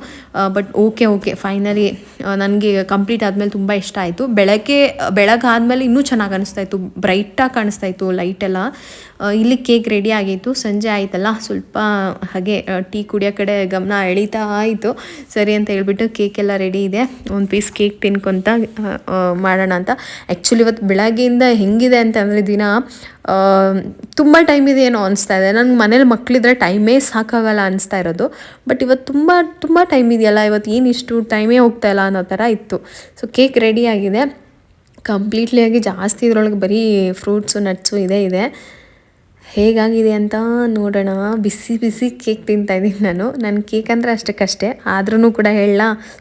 ಬಟ್ ಓಕೆ ಫೈನಲಿ ನನಗೆ ಕಂಪ್ಲೀಟ್ ಆದಮೇಲೆ ತುಂಬ ಇಷ್ಟ ಆಯಿತು. ಬೆಳಗಾದ್ಮೇಲೆ ಇನ್ನೂ ಚೆನ್ನಾಗಿ ಕಾಣಿಸ್ತಾಯಿತ್ತು, ಬ್ರೈಟಾಗಿ ಕಾಣಿಸ್ತಾಯಿತ್ತು ಲೈಟೆಲ್ಲ. ಇಲ್ಲಿ ಕೇಕ್ ರೆಡಿ ಆಗಿತ್ತು, ಸಂಜೆ ಆಯಿತಲ್ಲ, ಸ್ವಲ್ಪ ಹಾಗೆ ಟೀ ಕುಡಿಯೋ ಕಡೆ ಗಮನ ಎಳೀತಾ ಆಯಿತು. ಸರಿ ಅಂತ ಹೇಳ್ಬಿಟ್ಟು ಕೇಕೆಲ್ಲ ರೆಡಿ ಇದೆ, ಒಂದು ಪೀಸ್ ಕೇಕ್ ತಿನ್ಕೊತ ಮಾಡೋಣ ಅಂತ. ಆ್ಯಕ್ಚುಲಿ ಇವತ್ತು ಬೆಳಗ್ಗೆಯಿಂದ ಹೆಂಗಿದೆ ಅಂತಂದರೆ ದಿನ ತುಂಬ ಟೈಮ್ ಇದೆ ಏನೋ ಅನಿಸ್ತಾ ಇದೆ. ನನಗೆ ಮನೇಲಿ ಮಕ್ಕಳಿದ್ರೆ ಟೈಮೇ ಸಾಕಾಗಲ್ಲ ಅನಿಸ್ತಾ ಇರೋದು. ಬಟ್ ಇವತ್ತು ತುಂಬ ಟೈಮ್ ಇದೆಯಲ್ಲ, ಇವತ್ತು ಏನು ಇಷ್ಟು ಟೈಮೇ ಹೋಗ್ತಾಯಿಲ್ಲ ಅನ್ನೋ ಥರ ಇತ್ತು. ಸೊ ಕೇಕ್ ರೆಡಿ ಆಗಿದೆ ಕಂಪ್ಲೀಟ್ಲಿ ಆಗಿ. ಜಾಸ್ತಿ ಇದರೊಳಗೆ ಬರೀ ಫ್ರೂಟ್ಸು ನಟ್ಸು ಇದೆ. ಹೇಗಾಗಿದೆ ಅಂತ ನೋಡೋಣ. ಬಿಸಿ ಕೇಕ್ ತಿಂತಾಯಿದ್ದೀನಿ ನಾನು. ನನ್ನ ಕೇಕ್ ಅಂದರೆ ಅಷ್ಟಕ್ಕಷ್ಟೇ, ಆದ್ರೂ ಕೂಡ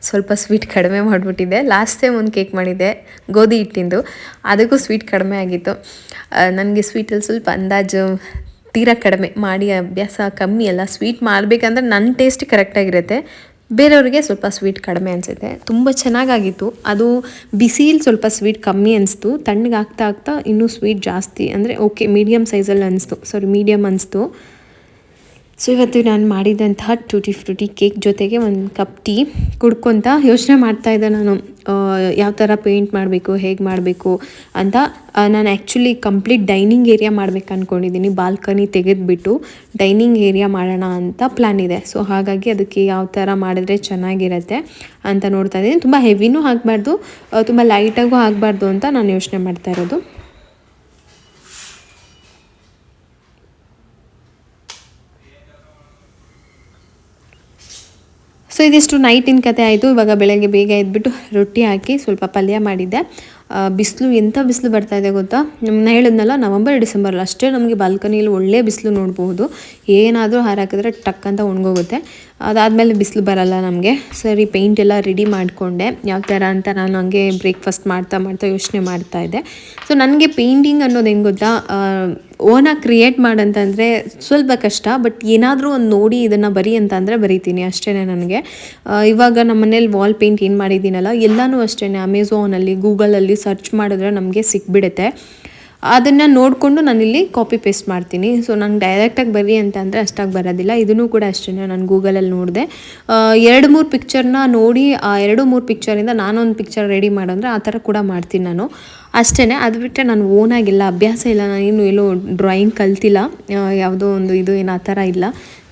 ಸ್ವಲ್ಪ ಸ್ವೀಟ್ ಕಡಿಮೆ ಮಾಡಿಬಿಟ್ಟಿದ್ದೆ. ಲಾಸ್ಟ್ ಟೈಮ್ ಒಂದು ಕೇಕ್ ಮಾಡಿದ್ದೆ ಗೋಧಿ ಹಿಟ್ಟಿಂದು, ಅದಕ್ಕೂ ಸ್ವೀಟ್ ಕಡಿಮೆ ಆಗಿತ್ತು. ನನಗೆ ಸ್ವೀಟಲ್ಲಿ ಸ್ವಲ್ಪ ಅಂದಾಜು ತೀರಾ ಕಡಿಮೆ ಮಾಡಿ ಅಭ್ಯಾಸ ಕಮ್ಮಿ ಅಲ್ಲ. ಸ್ವೀಟ್ ಮಾಡಬೇಕಂದ್ರೆ ನನ್ನ ಟೇಸ್ಟ್ ಕರೆಕ್ಟಾಗಿರುತ್ತೆ, ಬೇರೆಯವ್ರಿಗೆ ಸ್ವಲ್ಪ ಸ್ವೀಟ್ ಕಡಿಮೆ ಅನಿಸುತ್ತೆ. ತುಂಬ ಚೆನ್ನಾಗಾಗಿತ್ತು. ಅದು ಬಿಸಿಲಿ ಸ್ವಲ್ಪ ಸ್ವೀಟ್ ಕಮ್ಮಿ ಅನಿಸ್ತು, ತಣ್ಣಗೆ ಆಗ್ತಾ ಇನ್ನೂ ಸ್ವೀಟ್ ಜಾಸ್ತಿ, ಅಂದರೆ ಓಕೆ ಮೀಡಿಯಮ್ ಸೈಜಲ್ಲಿ ಮೀಡಿಯಮ್ ಅನಿಸ್ತು. ಸೊ ಇವತ್ತು ನಾನು ಮಾಡಿದಂತಹ ಟೂಟಿ ಫ್ರೂಟಿ ಕೇಕ್ ಜೊತೆಗೆ ಒಂದು ಕಪ್ ಟೀ ಕುಡ್ಕೊತ ಯೋಚನೆ ಮಾಡ್ತಾಯಿದ್ದೆ ನಾನು ಯಾವ ಥರ ಪೇಂಟ್ ಮಾಡಬೇಕು, ಹೇಗೆ ಮಾಡಬೇಕು ಅಂತ. ನಾನು ಆ್ಯಕ್ಚುಲಿ ಕಂಪ್ಲೀಟ್ ಡೈನಿಂಗ್ ಏರಿಯಾ ಮಾಡಬೇಕು ಅಂದ್ಕೊಂಡಿದ್ದೀನಿ. ಬಾಲ್ಕನಿ ತೆಗೆದುಬಿಟ್ಟು ಡೈನಿಂಗ್ ಏರಿಯಾ ಮಾಡೋಣ ಅಂತ ಪ್ಲ್ಯಾನ್ ಇದೆ. ಸೊ ಹಾಗಾಗಿ ಅದಕ್ಕೆ ಯಾವ ಥರ ಮಾಡಿದ್ರೆ ಚೆನ್ನಾಗಿರುತ್ತೆ ಅಂತ ನೋಡ್ತಾ ಇದ್ದೀನಿ. ತುಂಬ ಹೆವಿನೂ ಆಗಬಾರ್ದು, ತುಂಬ ಲೈಟಾಗೂ ಆಗಬಾರ್ದು ಅಂತ ನಾನು ಯೋಚನೆ ಮಾಡ್ತಾ ಇರೋದು. ಸೊ ಇದಿಷ್ಟು ನೈಟಿನ ಕತೆ ಆಯಿತು. ಇವಾಗ ಬೆಳಗ್ಗೆ ಬೇಗ ಎದ್ಬಿಟ್ಟು ರೊಟ್ಟಿ ಹಾಕಿ ಸ್ವಲ್ಪ ಪಲ್ಯ ಮಾಡಿದ್ದೆ. ಬಿಸಿಲು ಎಂಥ ಬಿಸಿಲು ಬರ್ತಾಯಿದೆ ಗೊತ್ತಾ. ನಾನು ಹೇಳಿದ್ನಲ್ಲ ನವಂಬರ್ ಡಿಸೆಂಬರಲ್ಲಿ ಅಷ್ಟೇ ನಮಗೆ ಬಾಲ್ಕನಿಯಲ್ಲಿ ಒಳ್ಳೆ ಬಿಸಿಲು ನೋಡ್ಬೋದು. ಏನಾದರೂ ಹಾರಾಕಿದ್ರೆ ಟಕ್ ಅಂತ ಒಣಗೋಗುತ್ತೆ. ಅದಾದಮೇಲೆ ಬಿಸಿಲು ಬರಲ್ಲ ನಮಗೆ. ಸರಿ ಪೇಂಟ್ ಎಲ್ಲ ರೆಡಿ ಮಾಡಿಕೊಂಡೆ ಯಾವ ಥರ ಅಂತ. ನಾನು ಹಂಗೆ ಬ್ರೇಕ್ಫಾಸ್ಟ್ ಮಾಡ್ತಾ ಯೋಚನೆ ಮಾಡ್ತಾಯಿದ್ದೆ. ಸೊ ನನಗೆ ಪೇಂಟಿಂಗ್ ಅನ್ನೋದು ಹೆಂಗೆ ಗೊತ್ತಾ, ಓನಾಗಿ ಕ್ರಿಯೇಟ್ ಮಾಡಂತಂದರೆ ಸ್ವಲ್ಪ ಕಷ್ಟ. ಬಟ್ ಏನಾದರೂ ಒಂದು ನೋಡಿ ಇದನ್ನು ಬರಿ ಅಂತಂದರೆ ಬರಿತೀನಿ ಅಷ್ಟೇ ನನಗೆ. ಇವಾಗ ನಮ್ಮ ಮನೇಲಿ ವಾಲ್ ಪೇಂಟ್ ಏನು ಮಾಡಿದ್ದೀನಲ್ಲ ಎಲ್ಲನೂ ಅಷ್ಟೇ ಅಮೆಝಾನಲ್ಲಿ ಗೂಗಲಲ್ಲಿ ಸರ್ಚ್ ಮಾಡಿದ್ರೆ ನಮಗೆ ಸಿಕ್ಬಿಡುತ್ತೆ. ಅದನ್ನು ನೋಡಿಕೊಂಡು ನಾನಿಲ್ಲಿ ಕಾಪಿ ಪೇಸ್ಟ್ ಮಾಡ್ತೀನಿ. ಸೊ ನಂಗೆ ಡೈರೆಕ್ಟಾಗಿ ಬರಿ ಅಂತಂದರೆ ಅಷ್ಟಾಗಿ ಬರೋದಿಲ್ಲ. ಇದನ್ನು ಕೂಡ ಅಷ್ಟೇ ನಾನು ಗೂಗಲಲ್ಲಿ ನೋಡಿದೆ. 2-3 ಪಿಕ್ಚರ್ನ ನೋಡಿ ಆ 2-3 ಪಿಕ್ಚರಿಂದ ನಾನೊಂದು ಪಿಕ್ಚರ್ ರೆಡಿ ಮಾಡಂದರೆ ಆ ಥರ ಕೂಡ ಮಾಡ್ತೀನಿ ನಾನು ಅಷ್ಟೇ. ಅದು ಬಿಟ್ಟರೆ ನಾನು ಓನಾಗಿಲ್ಲ, ಅಭ್ಯಾಸ ಇಲ್ಲ, ನಾನೇನು ಎಲ್ಲೋ ಡ್ರಾಯಿಂಗ್ ಕಲ್ತಿಲ್ಲ, ಯಾವುದೋ ಒಂದು ಇದು ಏನು ಆ ಥರ ಇಲ್ಲ.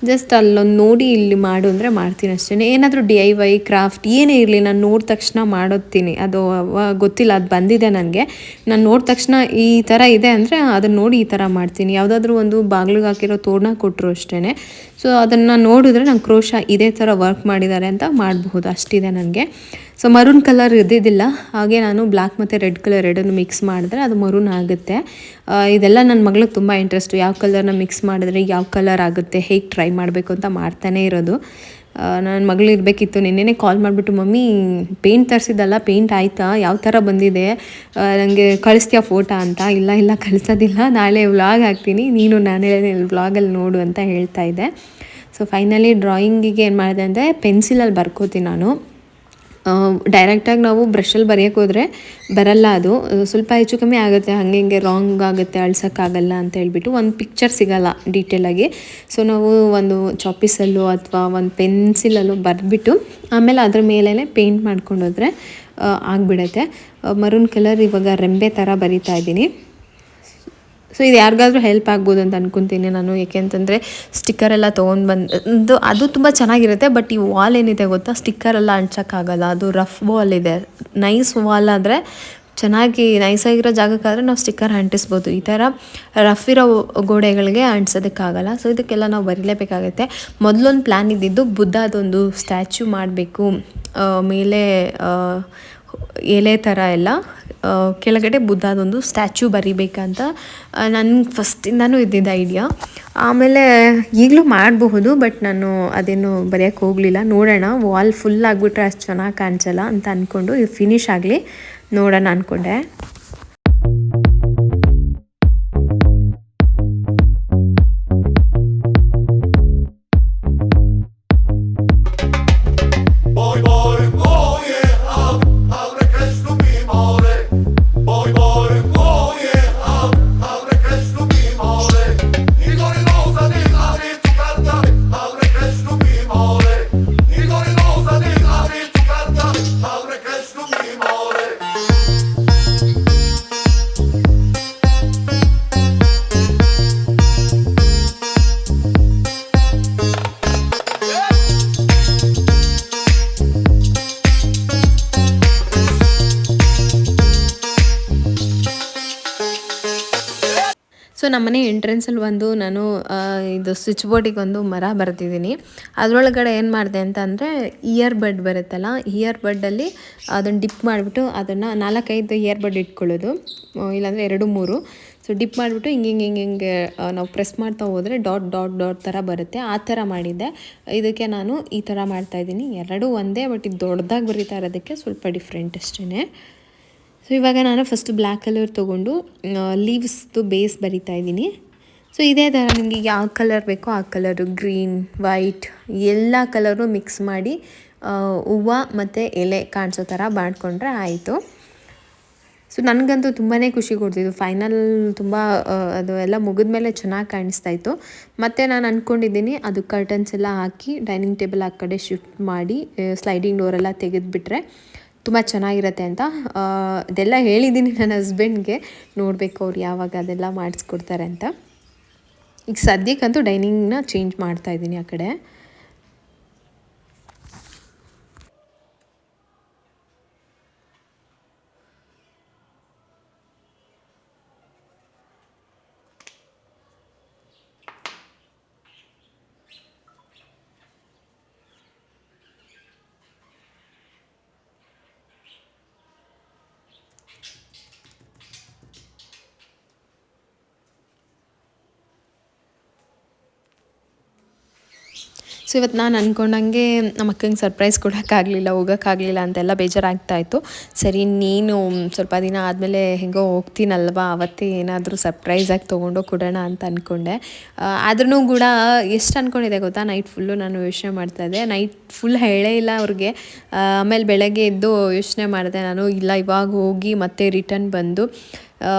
ಜಸ್ಟ್ ಅಲ್ಲೊಂದು ನೋಡಿ ಇಲ್ಲಿ ಮಾಡು ಅಂದರೆ ಮಾಡ್ತೀನಿ ಅಷ್ಟೇ. ಏನಾದರೂ DIY ಕ್ರಾಫ್ಟ್ ಏನೇ ಇರಲಿ ನಾನು ನೋಡಿದ ತಕ್ಷಣ ಮಾಡೋತ್ತೀನಿ. ಅದು ಗೊತ್ತಿಲ್ಲ, ಅದು ಬಂದಿದೆ ನನಗೆ. ನಾನು ನೋಡಿದ ತಕ್ಷಣ ಈ ಥರ ಇದೆ ಅಂದರೆ ಅದನ್ನು ನೋಡಿ ಈ ಥರ ಮಾಡ್ತೀನಿ. ಯಾವುದಾದ್ರೂ ಒಂದು ಬಾಗಿಲಿಗೆ ಹಾಕಿರೋ ತೋರಣ ಕೊಟ್ಟರು ಅಷ್ಟೇ. ಸೊ ಅದನ್ನು ನೋಡಿದ್ರೆ ನಂಗೆ ಕ್ರೋಶ ಇದೇ ಥರ ವರ್ಕ್ ಮಾಡಿದ್ದಾರೆ ಅಂತ ಮಾಡಬಹುದು, ಅಷ್ಟಿದೆ ನನಗೆ. ಸೊ ಮರೂನ್ ಕಲರ್ ಇದ್ದಿದ್ದಿಲ್ಲ, ಹಾಗೆ ನಾನು ಬ್ಲ್ಯಾಕ್ ಮತ್ತು ರೆಡ್ ಕಲರ್ ಎರಡನ್ನು ಮಿಕ್ಸ್ ಮಾಡಿದ್ರೆ ಅದು ಮರೂನ್ ಆಗುತ್ತೆ. ಇದೆಲ್ಲ ನನ್ನ ಮಗಳಿಗೆ ತುಂಬ ಇಂಟ್ರೆಸ್ಟು, ಯಾವ ಕಲರ್ನ ಮಿಕ್ಸ್ ಮಾಡಿದ್ರೆ ಯಾವ ಕಲರ್ ಆಗುತ್ತೆ, ಹೇಗೆ ಟ್ರೈ ಮಾಡಬೇಕು ಅಂತ ಮಾಡ್ತಾನೇ ಇರೋದು. ನನ್ನ ಮಗಳು ಇರಬೇಕಿತ್ತು, ನಿನ್ನೆನೇ ಕಾಲ್ ಮಾಡಿಬಿಟ್ಟು ಮಮ್ಮಿ ಪೇಂಟ್ ತರಿಸಿದ್ದಲ್ಲ, ಪೇಂಟ್ ಆಯಿತಾ, ಯಾವ ಥರ ಬಂದಿದೆ, ನನಗೆ ಕಳಿಸ್ತೀಯಾ ಫೋಟೋ ಅಂತ. ಇಲ್ಲ ಕಳಿಸೋದಿಲ್ಲ, ನಾಳೆ ವ್ಲಾಗ್ ಹಾಕ್ತೀನಿ, ನೀನು ನಾನೇ ವ್ಲಾಗಲ್ಲಿ ನೋಡು ಅಂತ ಹೇಳ್ತಾ ಇದ್ದೆ. ಸೊ ಫೈನಲಿ ಡ್ರಾಯಿಂಗಿಗೆ ಏನು ಮಾಡಿದೆ ಅಂದರೆ ಪೆನ್ಸಿಲಲ್ಲಿ ಬರ್ಕೋತೀನಿ ನಾನು. ಡೈರೆಕ್ಟಾಗಿ ನಾವು ಬ್ರಷಲ್ಲಿ ಬರೆಯೋಕ್ಕೆ ಹೋದರೆ ಬರಲ್ಲ, ಅದು ಸ್ವಲ್ಪ ಹೆಚ್ಚು ಕಮ್ಮಿ ಆಗುತ್ತೆ, ಹಾಗೆ ರಾಂಗ್ ಆಗುತ್ತೆ, ಅಳ್ಸೋಕ್ಕಾಗಲ್ಲ ಅಂತ ಹೇಳ್ಬಿಟ್ಟು ಒಂದು ಪಿಕ್ಚರ್ ಸಿಗೋಲ್ಲ ಡೀಟೇಲಾಗಿ. ಸೊ ನಾವು ಒಂದು ಚಾಪೀಸಲ್ಲೋ ಅಥವಾ ಒಂದು ಪೆನ್ಸಿಲಲ್ಲೋ ಬರೆದ್ಬಿಟ್ಟು ಆಮೇಲೆ ಅದ್ರ ಮೇಲೇ ಪೇಂಟ್ ಮಾಡ್ಕೊಂಡು ಹೋದರೆ ಆಗಿಬಿಡುತ್ತೆ. ಮರೂನ್ ಕಲರ್ ಇವಾಗ ರೆಂಬೆ ಥರ ಬರಿತಾ ಇದ್ದೀನಿ. ಸೊ ಇದು ಯಾರಿಗಾದ್ರೂ ಹೆಲ್ಪ್ ಆಗ್ಬೋದು ಅಂತ ಅಂದ್ಕೊತೀನಿ ನಾನು, ಏಕೆಂತಂದರೆ ಸ್ಟಿಕ್ಕರೆಲ್ಲ ತೊಗೊಂಡು ಬಂದು ಅದು ತುಂಬ ಚೆನ್ನಾಗಿರುತ್ತೆ. ಬಟ್ ಈ ವಾಲ್ ಏನಿದೆ ಗೊತ್ತಾ, ಸ್ಟಿಕ್ಕರೆಲ್ಲ ಅಂಟ್ಸೋಕ್ಕಾಗಲ್ಲ, ಅದು ರಫ್ ವಾಲ್ ಇದೆ. ನೈಸ್ ವಾಲ್ ಆದರೆ ಚೆನ್ನಾಗಿ ನೈಸಾಗಿರೋ ಜಾಗಕ್ಕಾದರೆ ನಾವು ಸ್ಟಿಕ್ಕರ್ ಅಂಟಿಸ್ಬೋದು, ಈ ಥರ ರಫ್ ಇರೋ ಗೋಡೆಗಳಿಗೆ ಅಂಟಿಸೋದಕ್ಕಾಗಲ್ಲ. ಸೊ ಇದಕ್ಕೆಲ್ಲ ನಾವು ಬರೀಲೇಬೇಕಾಗುತ್ತೆ. ಮೊದಲೊಂದು ಪ್ಲ್ಯಾನ್ ಇದ್ದಿದ್ದು ಬುದ್ಧದೊಂದು ಸ್ಟ್ಯಾಚ್ಯೂ ಮಾಡಬೇಕು, ಮೇಲೆ ಎಲೆ ಥರ ಎಲ್ಲ, ಕೆಳಗಡೆ ಬುದ್ಧದೊಂದು ಸ್ಟ್ಯಾಚ್ಯೂ ಬರಿಬೇಕಂತ ನನಗೆ ಫಸ್ಟಿಂದನೂ ಇದ್ದಿದ್ದ ಐಡಿಯಾ. ಆಮೇಲೆ ಈಗಲೂ ಮಾಡಬಹುದು, ಬಟ್ ನಾನು ಅದೇನು ಬರೆಯೋಕ್ಕೆ ಹೋಗಲಿಲ್ಲ. ನೋಡೋಣ, ವಾಲ್ ಫುಲ್ ಆಗಿಬಿಟ್ರೆ ಅಷ್ಟು ಚೆನ್ನಾಗಿ ಕಾಣಿಸಲ್ಲ ಅಂತ ಅಂದ್ಕೊಂಡು ಇದು ಫಿನಿಶ್ ಆಗಲಿ ನೋಡೋಣ ಅಂದ್ಕೊಂಡೆ. ಸೊ ನಮ್ಮನೆ ಎಂಟ್ರೆನ್ಸಲ್ಲಿ ನಾನು ಇದು ಸ್ವಿಚ್ ಬೋರ್ಡಿಗೆ ಒಂದು ಮರ ಬರ್ತಿದ್ದೀನಿ. ಅದರೊಳಗಡೆ ಏನು ಮಾಡಿದೆ ಅಂತ ಅಂದರೆ ಇಯರ್ ಬಡ್ ಬರುತ್ತಲ್ಲ, ಇಯರ್ ಬಡ್ಡಲ್ಲಿ ಅದನ್ನು ಡಿಪ್ ಮಾಡಿಬಿಟ್ಟು ಅದನ್ನು 4-5 ಇಯರ್ ಬಡ್ ಇಟ್ಕೊಳ್ಳೋದು, ಇಲ್ಲಾಂದರೆ 2-3. ಸೊ ಡಿಪ್ ಮಾಡಿಬಿಟ್ಟು ಹಿಂಗೆ ನಾವು ಪ್ರೆಸ್ ಮಾಡ್ತಾ ಹೋದರೆ ಡಾಟ್ ಡಾಟ್ ಡಾಟ್ ಥರ ಬರುತ್ತೆ, ಆ ಥರ ಮಾಡಿದ್ದೆ. ಇದಕ್ಕೆ ನಾನು ಈ ಥರ ಮಾಡ್ತಾಯಿದ್ದೀನಿ. ಎರಡೂ ಒಂದೇ, ಬಟ್ ಇದು ದೊಡ್ಡದಾಗಿ ಬರೀತಾ ಇರೋದಕ್ಕೆ ಸ್ವಲ್ಪ ಡಿಫ್ರೆಂಟ್ ಅಷ್ಟೇ. ಸೊ ಇವಾಗ ನಾನು ಫಸ್ಟ್ ಬ್ಲ್ಯಾಕ್ ಕಲರ್ ತೊಗೊಂಡು ಲೀವ್ಸ್ದು ಬೇಸ್ ಬರಿತಾ ಇದ್ದೀನಿ. ಸೊ ಇದೇ ಥರ ನಿಮಗೆ ಯಾವ ಕಲರ್ ಬೇಕೋ ಆ ಕಲರು, ಗ್ರೀನ್, ವೈಟ್ ಎಲ್ಲ ಕಲರು ಮಿಕ್ಸ್ ಮಾಡಿ ಹೂವು ಮತ್ತು ಎಲೆ ಕಾಣಿಸೋ ಥರ ಮಾಡಿಕೊಂಡ್ರೆ ಆಯಿತು. ಸೊ ನನಗಂತೂ ತುಂಬಾ ಖುಷಿ ಕೊಡ್ತಿದ್ದು. ಫೈನಲ್ ತುಂಬ ಅದು ಎಲ್ಲ ಮುಗಿದ್ಮೇಲೆ ಚೆನ್ನಾಗಿ ಕಾಣಿಸ್ತಾಯಿತ್ತು. ಮತ್ತು ನಾನು ಅಂದ್ಕೊಂಡಿದ್ದೀನಿ ಅದು ಕರ್ಟನ್ಸ್ ಎಲ್ಲ ಹಾಕಿ ಡೈನಿಂಗ್ ಟೇಬಲ್ ಆ ಕಡೆ ಶಿಫ್ಟ್ ಮಾಡಿ ಸ್ಲೈಡಿಂಗ್ ಡೋರೆಲ್ಲ ತೆಗೆದುಬಿಟ್ರೆ ತುಂಬ ಚೆನ್ನಾಗಿರುತ್ತೆ ಅಂತ. ಅದೆಲ್ಲ ಹೇಳಿದ್ದೀನಿ ನನ್ನ ಹಸ್ಬೆಂಡ್ಗೆ, ನೋಡಬೇಕು ಅವ್ರು ಯಾವಾಗ ಅದೆಲ್ಲ ಮಾಡಿಸ್ಕೊಡ್ತಾರೆ ಅಂತ. ಈಗ ಸದ್ಯಕ್ಕಂತೂ ಡೈನಿಂಗ್ನ ಚೇಂಜ್ ಮಾಡ್ತಾಯಿದ್ದೀನಿ ಆ ಕಡೆ. ಸೊ ಇವತ್ತು ನಾನು ಅಂದ್ಕೊಂಡಂಗೆ ನಮ್ಮ ಅಕ್ಕಂಗೆ ಸರ್ಪ್ರೈಸ್ ಕೊಡೋಕ್ಕಾಗಲಿಲ್ಲ, ಹೋಗೋಕ್ಕಾಗಲಿಲ್ಲ ಅಂತೆಲ್ಲ ಬೇಜಾರಾಗ್ತಾಯಿತ್ತು. ಸರಿ ನೀನು ಸ್ವಲ್ಪ ದಿನ ಆದಮೇಲೆ ಹೆಂಗೋ ಹೋಗ್ತೀನಲ್ವ, ಅವತ್ತೇ ಏನಾದರೂ ಸರ್ಪ್ರೈಸಾಗಿ ತೊಗೊಂಡು ಕೊಡೋಣ ಅಂತ ಅಂದ್ಕೊಂಡೆ. ಆದ್ರೂ ಕೂಡ ಎಷ್ಟು ಅಂದ್ಕೊಂಡಿದ್ದೆ ಗೊತ್ತಾ, ನೈಟ್ ಫುಲ್ಲು ನಾನು ಯೋಚನೆ ಮಾಡ್ತಾಯಿದ್ದೆ. ನೈಟ್ ಫುಲ್ ಹೇಳೇ ಇಲ್ಲ ಅವ್ರಿಗೆ. ಆಮೇಲೆ ಬೆಳಗ್ಗೆ ಎದ್ದು ಯೋಚನೆ ಮಾಡಿದೆ ನಾನು, ಇಲ್ಲ ಇವಾಗ ಹೋಗಿ ಮತ್ತೆ ರಿಟರ್ನ್ ಬಂದು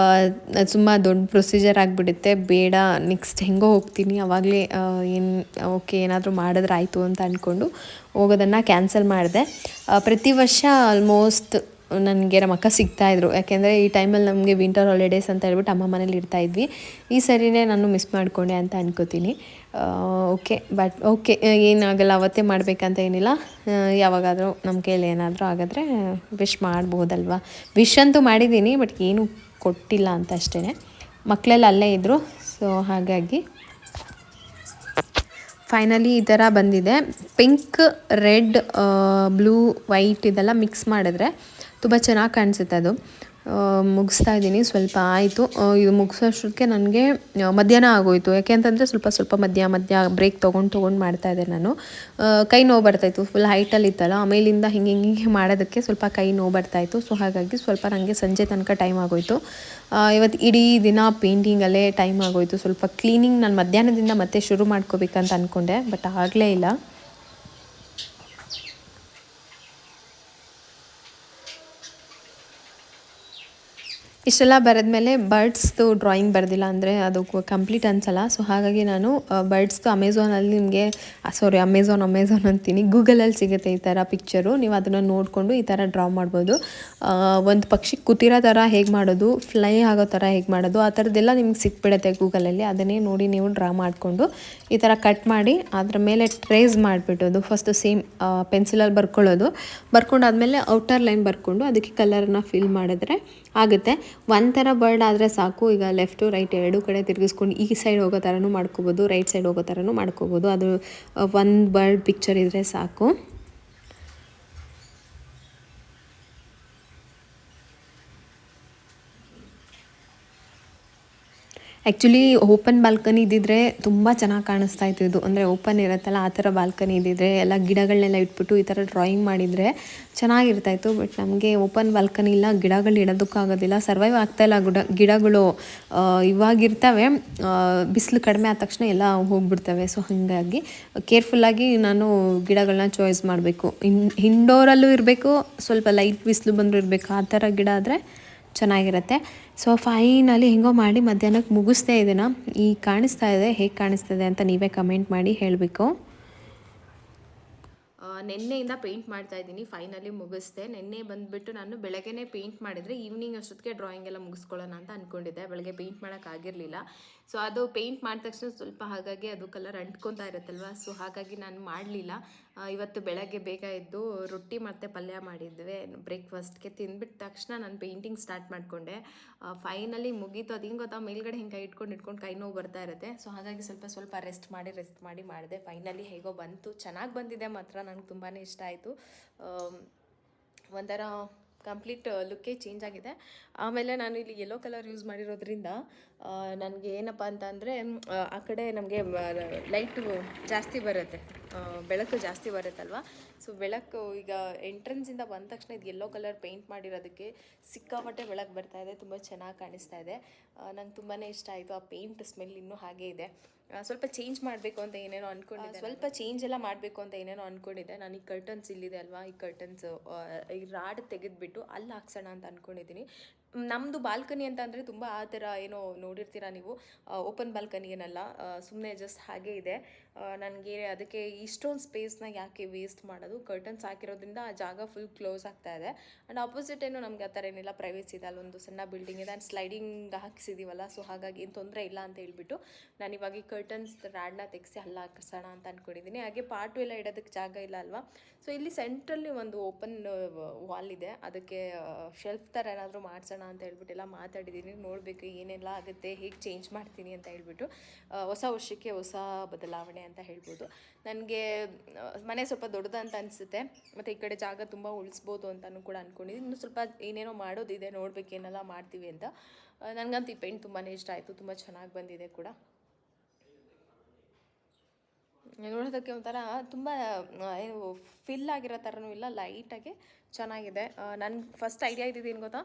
ತುಂಬ ದೊಡ್ಡ ಪ್ರೊಸೀಜರ್ ಆಗಿಬಿಡುತ್ತೆ, ಬೇಡ ನೆಕ್ಸ್ಟ್ ಹೆಂಗೋ ಹೋಗ್ತೀನಿ ಆವಾಗಲೇ ಓಕೆ ಏನಾದರೂ ಮಾಡಿದ್ರೆ ಆಯಿತು ಅಂತ ಅಂದ್ಕೊಂಡು ಹೋಗೋದನ್ನು ಕ್ಯಾನ್ಸಲ್ ಮಾಡಿದೆ. ಪ್ರತಿ ವರ್ಷ ಆಲ್ಮೋಸ್ಟ್ ನನಗೆ ನಮ್ಮ ಅಕ್ಕ ಸಿಗ್ತಾಯಿದ್ರು, ಯಾಕೆಂದರೆ ಈ ಟೈಮಲ್ಲಿ ನಮಗೆ ವಿಂಟರ್ ಹಾಲಿಡೇಸ್ ಅಂತ ಹೇಳ್ಬಿಟ್ಟು ಅಮ್ಮ ಮನೇಲಿ ಇರ್ತಾಯಿದ್ವಿ. ಈ ಸರಿನೇ ನಾನು ಮಿಸ್ ಮಾಡಿಕೊಂಡೆ ಅಂತ ಅನ್ಕೋತೀನಿ. ಓಕೆ ಏನಾಗಲ್ಲ, ಅವತ್ತೇ ಮಾಡಬೇಕಂತ ಏನಿಲ್ಲ, ಯಾವಾಗಾದರೂ ನಮ್ಮ ಕೈಯಲ್ಲಿ ಏನಾದರೂ ಆಗಿದ್ರೆ ವಿಶ್ ಮಾಡ್ಬೋದಲ್ವ. ವಿಶ್ ಅಂತೂ ಮಾಡಿದ್ದೀನಿ, ಬಟ್ ಏನೂ ಕೊಟ್ಟಿಲ್ಲ ಅಂತ ಅಷ್ಟೇ. ಮಕ್ಕಳೆಲ್ಲ ಅಲ್ಲೇ ಇದ್ದರು, ಸೊ ಹಾಗಾಗಿ ಫೈನಲಿ ಈ ಥರ ಬಂದಿದೆ. ಪಿಂಕ್, ರೆಡ್, ಬ್ಲೂ, ವೈಟ್ ಇದೆಲ್ಲ ಮಿಕ್ಸ್ ಮಾಡಿದ್ರೆ ತುಂಬ ಚೆನ್ನಾಗಿ ಕಾಣಿಸುತ್ತೆ ಅದು. ಮುಗಿಸ್ತಾ ಇದ್ದೀನಿ, ಸ್ವಲ್ಪ ಆಯಿತು. ಇದು ಮುಗಿಸೋಷ್ಟಕ್ಕೆ ನನಗೆ ಮಧ್ಯಾಹ್ನ ಆಗೋಯಿತು. ಯಾಕೆ ಅಂತಂದರೆ ಸ್ವಲ್ಪ ಮಧ್ಯ ಬ್ರೇಕ್ ತೊಗೊಂಡು ಮಾಡ್ತಾಯಿದ್ದೆ ನಾನು. ಕೈ ನೋವು ಬರ್ತಾಯಿತ್ತು, ಫುಲ್ ಹೈಟಲ್ಲಿ ಇತ್ತಲ್ಲ, ಆಮೇಲಿಂದ ಹಿಂಗೆ ಮಾಡೋದಕ್ಕೆ ಸ್ವಲ್ಪ ಕೈ ನೋವು ಬರ್ತಾಯಿತ್ತು. ಸೊ ಹಾಗಾಗಿ ಸ್ವಲ್ಪ ನನಗೆ ಸಂಜೆ ತನಕ ಟೈಮ್ ಆಗೋಯಿತು. ಇವತ್ತು ಇಡೀ ದಿನ ಪೇಂಟಿಂಗಲ್ಲೇ ಟೈಮ್ ಆಗೋಯಿತು. ಸ್ವಲ್ಪ ಕ್ಲೀನಿಂಗ್ ನಾನು ಮಧ್ಯಾಹ್ನದಿಂದ ಮತ್ತೆ ಶುರು ಮಾಡ್ಕೋಬೇಕಂತ ಅಂದ್ಕೊಂಡೆ, ಬಟ್ ಆಗಲೇ ಇಲ್ಲ. ಇಷ್ಟೆಲ್ಲ ಬರೆದ್ಮೇಲೆ ಬರ್ಡ್ಸ್ದು ಡ್ರಾಯಿಂಗ್ ಬರೆದಿಲ್ಲ ಅಂದರೆ ಅದು ಕಂಪ್ಲೀಟ್ ಅನಿಸಲ್ಲ. ಸೊ ಹಾಗಾಗಿ ನಾನು ಬರ್ಡ್ಸ್ದು ಅಮೆಝಾನಲ್ಲಿ ನಿಮಗೆ ಅಮೆಝಾನ್ ಅಂತೀನಿ, ಗೂಗಲಲ್ಲಿ ಸಿಗುತ್ತೆ ಈ ಥರ ಪಿಕ್ಚರು. ನೀವು ಅದನ್ನು ನೋಡಿಕೊಂಡು ಈ ಥರ ಡ್ರಾ ಮಾಡ್ಬೋದು. ಒಂದು ಪಕ್ಷಿ ಕೂತಿರೋ ಥರ ಹೇಗೆ ಮಾಡೋದು, ಫ್ಲೈ ಆಗೋ ಥರ ಹೇಗೆ ಮಾಡೋದು, ಆ ಥರದ್ದೆಲ್ಲ ನಿಮ್ಗೆ ಸಿಕ್ಬಿಡುತ್ತೆ ಗೂಗಲಲ್ಲಿ. ಅದನ್ನೇ ನೋಡಿ ನೀವು ಡ್ರಾ ಮಾಡಿಕೊಂಡು ಈ ಥರ ಕಟ್ ಮಾಡಿ ಅದ್ರ ಮೇಲೆ ಟ್ರೇಸ್ ಮಾಡಿಬಿಟ್ಟೋದು. ಫಸ್ಟು ಸೇಮ್ ಪೆನ್ಸಿಲಲ್ಲಿ ಬರ್ಕೊಂಡಾದ್ಮೇಲೆ ಔಟರ್ ಲೈನ್ ಬರ್ಕೊಂಡು ಅದಕ್ಕೆ ಕಲರ್ನ ಫಿಲ್ ಮಾಡಿದ್ರೆ ಆಗುತ್ತೆ. ಒಂಥರ ಬರ್ಡ್ ಆದರೆ ಸಾಕು. ಈಗ ಲೆಫ್ಟು ರೈಟ್ ಎರಡೂ ಕಡೆ ತಿರುಗಿಸ್ಕೊಂಡು ಈ ಸೈಡ್ ಹೋಗೋ ಥರನೂ ಮಾಡ್ಕೋಬೋದು, ರೈಟ್ ಸೈಡ್ ಹೋಗೋ ಥರನೂ ಮಾಡ್ಕೋಬೋದು. ಅದು ಒಂದು ಬರ್ಡ್ ಪಿಕ್ಚರ್ ಇದ್ದರೆ ಸಾಕು. ಆ್ಯಕ್ಚುಲಿ ಓಪನ್ ಬಾಲ್ಕನಿ ಇದ್ದಿದ್ರೆ ತುಂಬ ಚೆನ್ನಾಗಿ ಕಾಣಿಸ್ತಾ ಇತ್ತು ಇದು. ಅಂದರೆ ಓಪನ್ ಇರುತ್ತಲ್ಲ ಆ ಥರ ಬಾಲ್ಕನಿ ಇದ್ದಿದ್ರೆ ಎಲ್ಲ ಗಿಡಗಳನ್ನೆಲ್ಲ ಇಟ್ಬಿಟ್ಟು ಈ ಥರ ಡ್ರಾಯಿಂಗ್ ಮಾಡಿದರೆ ಚೆನ್ನಾಗಿರ್ತಾಯಿತ್ತು. ಬಟ್ ನಮಗೆ ಓಪನ್ ಬಾಲ್ಕನಿ ಇಲ್ಲ, ಗಿಡಗಳು ಇಡೋದಕ್ಕಾಗೋದಿಲ್ಲ, ಸರ್ವೈವ್ ಆಗ್ತಾಯಿಲ್ಲ ಗಿಡಗಳು. ಇವಾಗಿರ್ತವೆ, ಬಿಸಿಲು ಕಡಿಮೆ ಆದ ತಕ್ಷಣ ಎಲ್ಲ ಹೋಗ್ಬಿಡ್ತವೆ. ಸೊ ಹಾಗಾಗಿ ಕೇರ್ಫುಲ್ಲಾಗಿ ನಾನು ಗಿಡಗಳನ್ನ ಚಾಯ್ಸ್ ಮಾಡಬೇಕು. ಇಂಡೋರಲ್ಲೂ ಇರಬೇಕು, ಸ್ವಲ್ಪ ಲೈಟ್ ಬಿಸಿಲು ಬಂದರೂ ಇರಬೇಕು, ಆ ಥರ ಗಿಡ ಆದರೆ ಚೆನ್ನಾಗಿರುತ್ತೆ. ಸೊ ಫೈನಲಿ ಹೆಂಗೋ ಮಾಡಿ ಮಧ್ಯಾಹ್ನಕ್ಕೆ ಮುಗಿಸ್ತಾ ಇದ್ದೀನ. ಈಗ ಕಾಣಿಸ್ತಾ ಇದೆ, ಹೇಗೆ ಕಾಣಿಸ್ತದೆ ಅಂತ ನೀವೇ ಕಮೆಂಟ್ ಮಾಡಿ ಹೇಳಬೇಕು. ನೆನ್ನೆಯಿಂದ ಪೇಂಟ್ ಮಾಡ್ತಾ ಇದ್ದೀನಿ, ಫೈನಲಿ ಮುಗಿಸ್ದೆ. ನೆನ್ನೆ ಬಂದುಬಿಟ್ಟು ನಾನು ಬೆಳಗ್ಗೆನೇ ಪೇಂಟ್ ಮಾಡಿದರೆ ಈವ್ನಿಂಗ್ ಅಷ್ಟೊತ್ತಿಗೆ ಡ್ರಾಯಿಂಗ್ ಎಲ್ಲ ಮುಗಿಸ್ಕೊಳ್ಳೋಣ ಅಂತ ಅಂದ್ಕೊಂಡಿದ್ದೆ. ಬೆಳಗ್ಗೆ ಪೇಂಟ್ ಮಾಡೋಕ್ಕಾಗಿರಲಿಲ್ಲ. ಸೊ ಅದು ಪೇಂಟ್ ಮಾಡಿದ ತಕ್ಷಣ ಸ್ವಲ್ಪ ಹಾಗಾಗಿ ಅದು ಕಲರ್ ಅಂಟ್ಕೊತಾ ಇರುತ್ತಲ್ವ, ಸೊ ಹಾಗಾಗಿ ನಾನು ಮಾಡಲಿಲ್ಲ. ಇವತ್ತು ಬೆಳಗ್ಗೆ ಬೇಗ ಎದ್ದು ರೊಟ್ಟಿ ಮತ್ತು ಪಲ್ಯ ಮಾಡಿದ್ವಿ ಬ್ರೇಕ್ಫಾಸ್ಟ್ಗೆ. ತಿಂದ್ಬಿಟ್ಟು ತಕ್ಷಣ ನಾನು ಪೇಂಟಿಂಗ್ ಸ್ಟಾರ್ಟ್ ಮಾಡಿಕೊಂಡೆ. ಫೈನಲಿ ಮುಗೀತು. ಅದು ಹಿಂಗೆ ಗೊತ್ತಾ, ಮೇಲ್ಗಡೆ ಹಿಂಗೆ ಕೈ ಇಟ್ಕೊಂಡು ಕೈ ನೋವು ಬರ್ತಾ ಇರುತ್ತೆ. ಸೊ ಹಾಗಾಗಿ ಸ್ವಲ್ಪ ರೆಸ್ಟ್ ಮಾಡಿ ಮಾಡಿದೆ. ಫೈನಲಿ ಹೇಗೋ ಬಂತು, ಚೆನ್ನಾಗಿ ಬಂದಿದೆ ಮಾತ್ರ. ನನಗೆ ತುಂಬಾ ಇಷ್ಟ ಆಯಿತು. ಒಂಥರ ಕಂಪ್ಲೀಟ್ ಲುಕ್ಕೇ ಚೇಂಜ್ ಆಗಿದೆ. ಆಮೇಲೆ ನಾನು ಇಲ್ಲಿ ಯೆಲ್ಲೋ ಕಲರ್ ಯೂಸ್ ಮಾಡಿರೋದ್ರಿಂದ ನನಗೆ ಏನಪ್ಪ ಅಂತ ಅಂದರೆ ಆ ಕಡೆ ನಮಗೆ ಲೈಟು ಜಾಸ್ತಿ ಬರುತ್ತೆ, ಬೆಳಕು ಜಾಸ್ತಿ ಬರುತ್ತಲ್ವ. ಸೊ ಬೆಳಕು ಈಗ ಎಂಟ್ರೆನ್ಸಿಂದ ಬಂದ ತಕ್ಷಣ ಇದು ಯೆಲ್ಲೋ ಕಲರ್ ಪೇಂಟ್ ಮಾಡಿರೋದಕ್ಕೆ ಸಿಕ್ಕಾಪಟ್ಟೆ ಬೆಳಕು ಬರ್ತಾಯಿದೆ, ತುಂಬ ಚೆನ್ನಾಗಿ ಕಾಣಿಸ್ತಾ ಇದೆ. ನಂಗೆ ತುಂಬಾ ಇಷ್ಟ ಆಯಿತು. ಆ ಪೇಂಟ್ ಸ್ಮೆಲ್ ಇನ್ನೂ ಹಾಗೇ ಇದೆ. ಸ್ವಲ್ಪ ಚೇಂಜ್ ಮಾಡಬೇಕು ಅಂತ ಏನೇನೋ ಅಂದ್ಕೊಂಡಿದ್ದೆ, ಸ್ವಲ್ಪ ಚೇಂಜ್ ಎಲ್ಲ ಮಾಡಬೇಕು ಅಂತ ಏನೇನೋ ಅಂದ್ಕೊಂಡಿದ್ದೆ. ನಾನು ಈ ಕರ್ಟನ್ಸ್ ಇಲ್ಲಿದೆ ಅಲ್ವಾ, ಈ ಕರ್ಟನ್ಸು ಈ ರಾಡ್ ತೆಗೆದುಬಿಟ್ಟು ಅಲ್ಲಿ ಹಾಕ್ಸೋಣ ಅಂತ ಅಂದ್ಕೊಂಡಿದ್ದೀನಿ. ನಮ್ಮದು ಬಾಲ್ಕನಿ ಅಂತ ಅಂದರೆ ತುಂಬ ಆ ಥರ ಏನೋ ನೋಡಿರ್ತೀರ ನೀವು, ಓಪನ್ ಬಾಲ್ಕನಿ ಏನಲ್ಲ, ಸುಮ್ಮನೆ ಜಸ್ಟ್ ಹಾಗೇ ಇದೆ. ನನಗೆ ಅದಕ್ಕೆ ಇಷ್ಟೊಂದು ಸ್ಪೇಸ್ನ ಯಾಕೆ ವೇಸ್ಟ್ ಮಾಡೋದು, ಕರ್ಟನ್ಸ್ ಹಾಕಿರೋದ್ರಿಂದ ಆ ಜಾಗ ಫುಲ್ ಕ್ಲೋಸ್ ಆಗ್ತಾ ಇದೆ. ಆ್ಯಂಡ್ ಆಪೋಸಿಟ್ ಏನು ನಮಗೆ ಆ ಥರ ಏನಿಲ್ಲ, ಪ್ರೈವೇಸಿ ಇದೆ, ಅಲ್ಲೊಂದು ಸಣ್ಣ ಬಿಲ್ಡಿಂಗ್ ಇದೆ, ಆ್ಯಂಡ್ ಸ್ಲೈಡಿಂಗ್ ಹಾಕಿಸಿದ್ದೀವಲ್ಲ, ಸೊ ಹಾಗಾಗಿ ಏನು ತೊಂದರೆ ಇಲ್ಲ ಅಂತ ಹೇಳ್ಬಿಟ್ಟು ನಾನು ಇವಾಗ ಈ ಕರ್ಟನ್ಸ್ ರಾಡ್ನ ತೆಗೆಸಿ ಅಲ್ಲಿ ಹಾಕಿಸೋಣ ಅಂತ ಅಂದ್ಕೊಂಡಿದ್ದೀನಿ. ಹಾಗೆ ಪಾಟು ಎಲ್ಲ ಇಡೋದಕ್ಕೆ ಜಾಗ ಇಲ್ಲ ಅಲ್ವಾ. ಸೊ ಇಲ್ಲಿ ಸೆಂಟ್ರಲ್ಲಿ ಒಂದು ಓಪನ್ ವಾಲ್ ಇದೆ, ಅದಕ್ಕೆ ಶೆಲ್ಫ್ ಥರ ಏನಾದರೂ ಮಾಡಿಸೋಣ ಅಂತ ಹೇಳ್ಬಿಟ್ಟು ಎಲ್ಲ ಮಾತಾಡಿದ್ದೀನಿ. ನೋಡಬೇಕು ಏನೆಲ್ಲ ಆಗುತ್ತೆ, ಹೇಗೆ ಚೇಂಜ್ ಮಾಡ್ತೀನಿ ಅಂತ ಹೇಳ್ಬಿಟ್ಟು. ಹೊಸ ವರ್ಷಕ್ಕೆ ಹೊಸ ಬದಲಾವಣೆ ಅಂತ ಹೇಳ್ಬೋದು. ನನಗೆ ಮನೆ ಸ್ವಲ್ಪ ದೊಡ್ಡದಂತ ಅನಿಸುತ್ತೆ, ಮತ್ತು ಈ ಕಡೆ ಜಾಗ ತುಂಬ ಉಳಿಸ್ಬೋದು ಅಂತಲೂ ಕೂಡ ಅಂದ್ಕೊಂಡಿದ್ದೀನಿ. ಇನ್ನೂ ಸ್ವಲ್ಪ ಏನೇನೋ ಮಾಡೋದಿದೆ, ನೋಡ್ಬೇಕು ಏನೆಲ್ಲ ಮಾಡ್ತೀವಿ ಅಂತ. ನನಗಂತೂ ಈ ಪೇಂಟ್ ತುಂಬಾ ಇಷ್ಟ ಆಯಿತು, ತುಂಬ ಚೆನ್ನಾಗಿ ಬಂದಿದೆ ಕೂಡ. ನೋಡೋದಕ್ಕೆ ಒಂಥರ ತುಂಬ ಏನು ಫಿಲ್ ಆಗಿರೋ ಥರನೂ ಇಲ್ಲ, ಲೈಟಾಗಿ ಚೆನ್ನಾಗಿದೆ. ನನಗೆ ಫಸ್ಟ್ ಐಡಿಯಾ ಇದ್ದಿದ್ದು ಏನು ಗೊತ್ತಾ,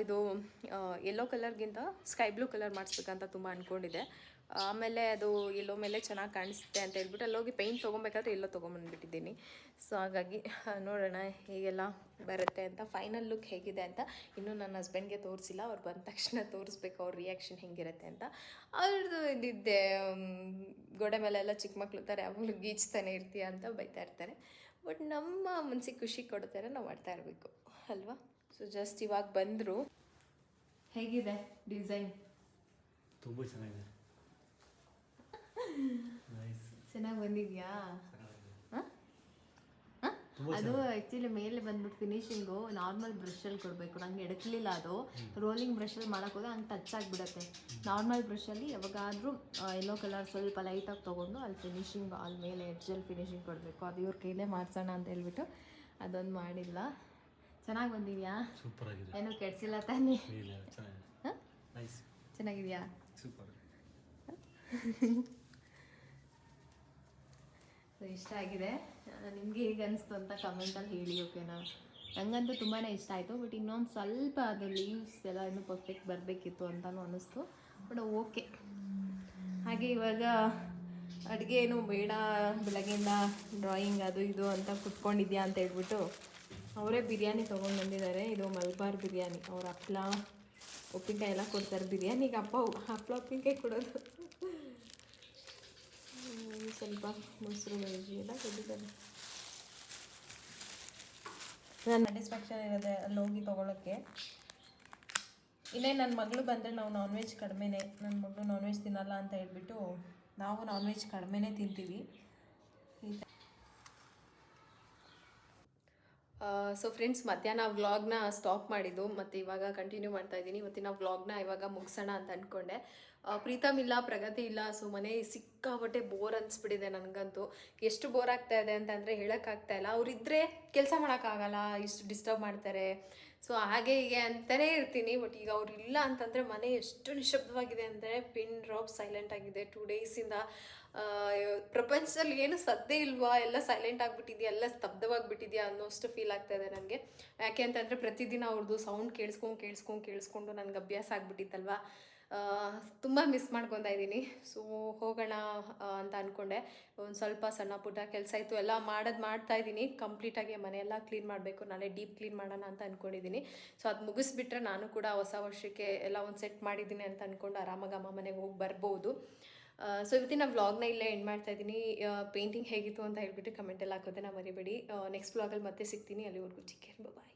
ಇದು ಯೆಲ್ಲೋ ಕಲರ್ಗಿಂತ ಸ್ಕೈ ಬ್ಲೂ ಕಲರ್ ಮಾಡಿಸ್ಬೇಕಂತ ತುಂಬ ಅಂದ್ಕೊಂಡಿದ್ದೆ. ಆಮೇಲೆ ಅದು ಎಲ್ಲೋ ಮೇಲೆ ಚೆನ್ನಾಗಿ ಕಾಣಿಸುತ್ತೆ ಅಂತ ಹೇಳ್ಬಿಟ್ಟು ಅಲ್ಲೋಗಿ ಪೇಂಟ್ ತೊಗೊಬೇಕಾದ್ರೆ ಎಲ್ಲೋ ತೊಗೊಂಬಂದ್ಬಿಟ್ಟಿದ್ದೀನಿ. ಸೊ ಹಾಗಾಗಿ ನೋಡೋಣ ಹೇಗೆಲ್ಲ ಬರುತ್ತೆ ಅಂತ, ಫೈನಲ್ ಲುಕ್ ಹೇಗಿದೆ ಅಂತ ಇನ್ನೂ ನನ್ನ ಹಸ್ಬೆಂಡ್ಗೆ ತೋರಿಸಿಲ್ಲ. ಅವ್ರು ಬಂದ ತಕ್ಷಣ ತೋರಿಸ್ಬೇಕು ಅವ್ರ ರಿಯಾಕ್ಷನ್ ಹೆಂಗಿರುತ್ತೆ ಅಂತ. ಅವ್ರದ್ದು ಇದ್ದಿದ್ದೆ ಗೋಡೆ ಮೇಲೆಲ್ಲ ಚಿಕ್ಕ ಮಕ್ಳು ಥರ ಯಾವಾಗಲೂ ಗೀಚ್ತಾನೆ ಇರ್ತೀಯ ಅಂತ ಬೈತಾ ಇರ್ತಾರೆ. ಬಟ್ ನಮ್ಮ ಮನಸ್ಸಿಗೆ ಖುಷಿ ಕೊಡೋ ಥರ ನಾವು ಮಾಡ್ತಾ ಇರಬೇಕು ಅಲ್ವಾ. ಸೊ ಜಸ್ಟ್ ಇವಾಗ ಬಂದರು. ಹೇಗಿದೆ ಡಿಸೈನ್? ತುಂಬ ಚೆನ್ನಾಗಿದೆ, ಚೆನ್ನಾಗಿ ಬಂದಿದೆಯಾ? ಅದು ಆ್ಯಕ್ಚುಲಿ ಮೇಲೆ ಬಂದ್ಬಿಟ್ಟು ಫಿನಿಶಿಂಗು ನಾರ್ಮಲ್ ಬ್ರಷಲ್ಲಿ ಕೊಡಬೇಕು. ನಂಗೆ ಎಡಕ್ಲಿಲ್ಲ ಅದು ರೋಲಿಂಗ್ ಬ್ರಷಲ್ಲಿ ಮಾಡೋಕೆ ಹೋದ್ರೆ ಹಂಗೆ ಟಚ್ ಆಗಿಬಿಡುತ್ತೆ. ನಾರ್ಮಲ್ ಬ್ರಷಲ್ಲಿ ಯಾವಾಗಾದರೂ ಯೆಲ್ಲೋ ಕಲರ್ ಸ್ವಲ್ಪ ಲೈಟಾಗಿ ತೊಗೊಂಡು ಅಲ್ಲಿ ಫಿನಿಶಿಂಗ್ ಅಲ್ಲಿ ಮೇಲೆ ಎಡ್ಜಲ್ಲಿ ಫಿನಿಶಿಂಗ್ ಕೊಡಬೇಕು. ಅದು ಇವ್ರ ಕೈಲೇ ಮಾಡಿಸೋಣ ಅಂತ ಹೇಳ್ಬಿಟ್ಟು ಅದೊಂದು ಮಾಡಿಲ್ಲ. ಚೆನ್ನಾಗಿ ಬಂದಿದೆಯಾ? ಸೂಪರ್ ಆಗಿದೆ. ಏನೂ ಕೆಡ್ಸಿಲ್ಲ ತಾನೇ? ಇಲ್ಲ ಚೆನ್ನಾಗಿದೆ. ಹಾಂ, ನೈಸ್. ಚೆನ್ನಾಗಿದೆಯಾ? ಸೂಪರ್. ಸೊ ಇಷ್ಟ ಆಗಿದೆ. ನಿಮಗೆ ಹೇಗೆ ಅನಿಸ್ತು ಅಂತ ಕಮೆಂಟಲ್ಲಿ ಹೇಳಿ, ಓಕೆನಾ? ನನಗಂತೂ ತುಂಬಾ ಇಷ್ಟ ಆಯಿತು. ಬಟ್ ಇನ್ನೊಂದು ಸ್ವಲ್ಪ ಅದು ಲೀವ್ಸ್ ಎಲ್ಲ ಇನ್ನೂ ಪರ್ಫೆಕ್ಟ್ ಬರಬೇಕಿತ್ತು ಅಂತಲೂ ಅನ್ನಿಸ್ತು. But okay. ಹಾಗೆ ಇವಾಗ ಅಡುಗೆ ಏನು ಬೇಡ, ಬೆಳಗ್ಗೆಯಿಂದ ಡ್ರಾಯಿಂಗ್ ಅದು ಇದು ಅಂತ ಕುತ್ಕೊಂಡಿದ್ಯಾ ಅಂತ ಹೇಳ್ಬಿಟ್ಟು ಅವರೇ ಬಿರಿಯಾನಿ ತೊಗೊಂಡು ಬಂದಿದ್ದಾರೆ. ಇದು ಮಲ್ಬಾರ್ ಬಿರಿಯಾನಿ. ಅವ್ರ ಹಪ್ಪಳ ಉಪ್ಪಿನಕಾಯಿ ಎಲ್ಲ ಕೊಡ್ತಾರೆ ಬಿರಿಯಾನಿಗೆ. ಹಪ್ಪಳ ಉಪ್ಪಿನಕಾಯಿ ಕೊಡೋದು. ಸ್ವಲ್ಪ ಮೊಸರು ಮೆಣಸಿ ಎಲ್ಲ ಕೊಟ್ಟಿದ್ದಾರೆ. ನಾನು ಸ್ಯಾಟಿಸ್ಫ್ಯಾಕ್ಷನ್ ಇರೋದೆ ಅಲ್ಲಿ ಹೋಗಿ ತೊಗೊಳಕ್ಕೆ. ಇನ್ನೇ ನನ್ನ ಮಗಳು ಬಂದರೆ ನಾವು ನಾನ್ ವೆಜ್ ಕಡಿಮೆನೇ. ನನ್ನ ಮಗಳು ನಾನ್ ವೆಜ್ ತಿನ್ನಲ್ಲ ಅಂತ ಹೇಳ್ಬಿಟ್ಟು ನಾವು ನಾನ್ ವೆಜ್ ಕಡಿಮೆನೇ ತಿಂತೀವಿ. ಸೊ ಫ್ರೆಂಡ್ಸ್, ಮಧ್ಯಾಹ್ನ ವ್ಲಾಗ್ನ ಸ್ಟಾಪ್ ಮಾಡಿದ್ದು ಮತ್ತು ಇವಾಗ ಕಂಟಿನ್ಯೂ ಮಾಡ್ತಾ ಇದ್ದೀನಿ. ಇವತ್ತಿನ ವ್ಲಾಗ್ನ ಇವಾಗ ಮುಗಿಸೋಣ ಅಂತ ಅಂದ್ಕೊಂಡೆ. ಪ್ರೀತಮ್ ಇಲ್ಲ, ಪ್ರಗತಿ ಇಲ್ಲ. ಸೊ ಮನೆ ಸಿಕ್ಕಾಬಟ್ಟೆ ಬೋರ್ ಅನಿಸ್ಬಿಟ್ಟಿದೆ ನನಗಂತೂ. ಎಷ್ಟು ಬೋರ್ ಆಗ್ತಾ ಇದೆ ಅಂತಂದರೆ ಹೇಳೋಕ್ಕಾಗ್ತಾ ಇಲ್ಲ. ಅವರಿದ್ದರೆ ಕೆಲಸ ಮಾಡೋಕ್ಕಾಗಲ್ಲ, ಇಷ್ಟು ಡಿಸ್ಟರ್ಬ್ ಮಾಡ್ತಾರೆ. ಸೊ ಹಾಗೆ ಹೀಗೆ ಅಂತಲೇ ಇರ್ತೀನಿ. ಬಟ್ ಈಗ ಅವ್ರು ಇಲ್ಲ ಅಂತಂದರೆ ಮನೆ ಎಷ್ಟು ನಿಶಬ್ದವಾಗಿದೆ ಅಂದರೆ ಪಿನ್ ಡ್ರಾಪ್ ಸೈಲೆಂಟ್ ಆಗಿದೆ. 2 ಡೇಸಿಂದ ಪ್ರಪಂಚದಲ್ಲಿ ಏನು ಸದ್ದೇ ಇಲ್ವಾ, ಎಲ್ಲ ಸೈಲೆಂಟ್ ಆಗಿಬಿಟ್ಟಿದೆಯಾ, ಎಲ್ಲ ಸ್ತಬ್ಧವಾಗಿಬಿಟ್ಟಿದೆಯಾ ಅನ್ನೋಷ್ಟು ಫೀಲ್ ಆಗ್ತಾ ಇದೆ ನನಗೆ. ಯಾಕೆ ಅಂತಂದರೆ ಪ್ರತಿದಿನ ಅವ್ರದ್ದು ಸೌಂಡ್ ಕೇಳಿಸ್ಕೊಂಡು ನನಗೆ ಅಭ್ಯಾಸ ಆಗಿಬಿಟ್ಟಿತ್ತಲ್ವ. ತುಂಬ ಮಿಸ್ ಮಾಡ್ಕೊತಾ ಇದ್ದೀನಿ. ಸೊ ಹೋಗೋಣ ಅಂತ ಅಂದ್ಕೊಂಡೆ. ಒಂದು ಸ್ವಲ್ಪ ಸಣ್ಣ ಪುಟ್ಟ ಕೆಲಸ ಇತ್ತು, ಎಲ್ಲ ಮಾಡ್ತಾ ಇದ್ದೀನಿ. ಕಂಪ್ಲೀಟಾಗಿ ಮನೆಯೆಲ್ಲ ಕ್ಲೀನ್ ಮಾಡಬೇಕು. ನಾಳೆ ಡೀಪ್ ಕ್ಲೀನ್ ಮಾಡೋಣ ಅಂತ ಅಂದ್ಕೊಂಡಿದ್ದೀನಿ. ಸೊ ಅದು ಮುಗಿಸ್ಬಿಟ್ರೆ ನಾನು ಕೂಡ ಹೊಸ ವರ್ಷಕ್ಕೆ ಎಲ್ಲ ಒಂದು ಸೆಟ್ ಮಾಡಿದ್ದೀನಿ ಅಂತ ಅಂದ್ಕೊಂಡು ಆರಾಮಾಗಿ ಅಮ್ಮ ಮನೆಗೆ ಹೋಗಿ ಬರ್ಬೋದು. ಸೊ ಇವತ್ತಿನ ವ್ಲಾಗ್ನ ಇಲ್ಲೇ ಎಂಡ್ ಮಾಡ್ತಾ ಇದ್ದೀನಿ. ಪೇಂಟಿಂಗ್ ಹೇಗಿತ್ತು ಅಂತ ಹೇಳ್ಬಿಟ್ಟು ಕಮೆಂಟಲ್ಲಿ ಹಾಕೋದನ್ನ ಮರಿಬೇಡಿ. ನೆಕ್ಸ್ಟ್ ವ್ಲಾಗಲ್ಲಿ ಮತ್ತೆ ಸಿಗ್ತೀನಿ. ಅಲ್ಲಿವರೆಗೂ ಚಿಕ್ಕೇರ್ ಬಾಯ್.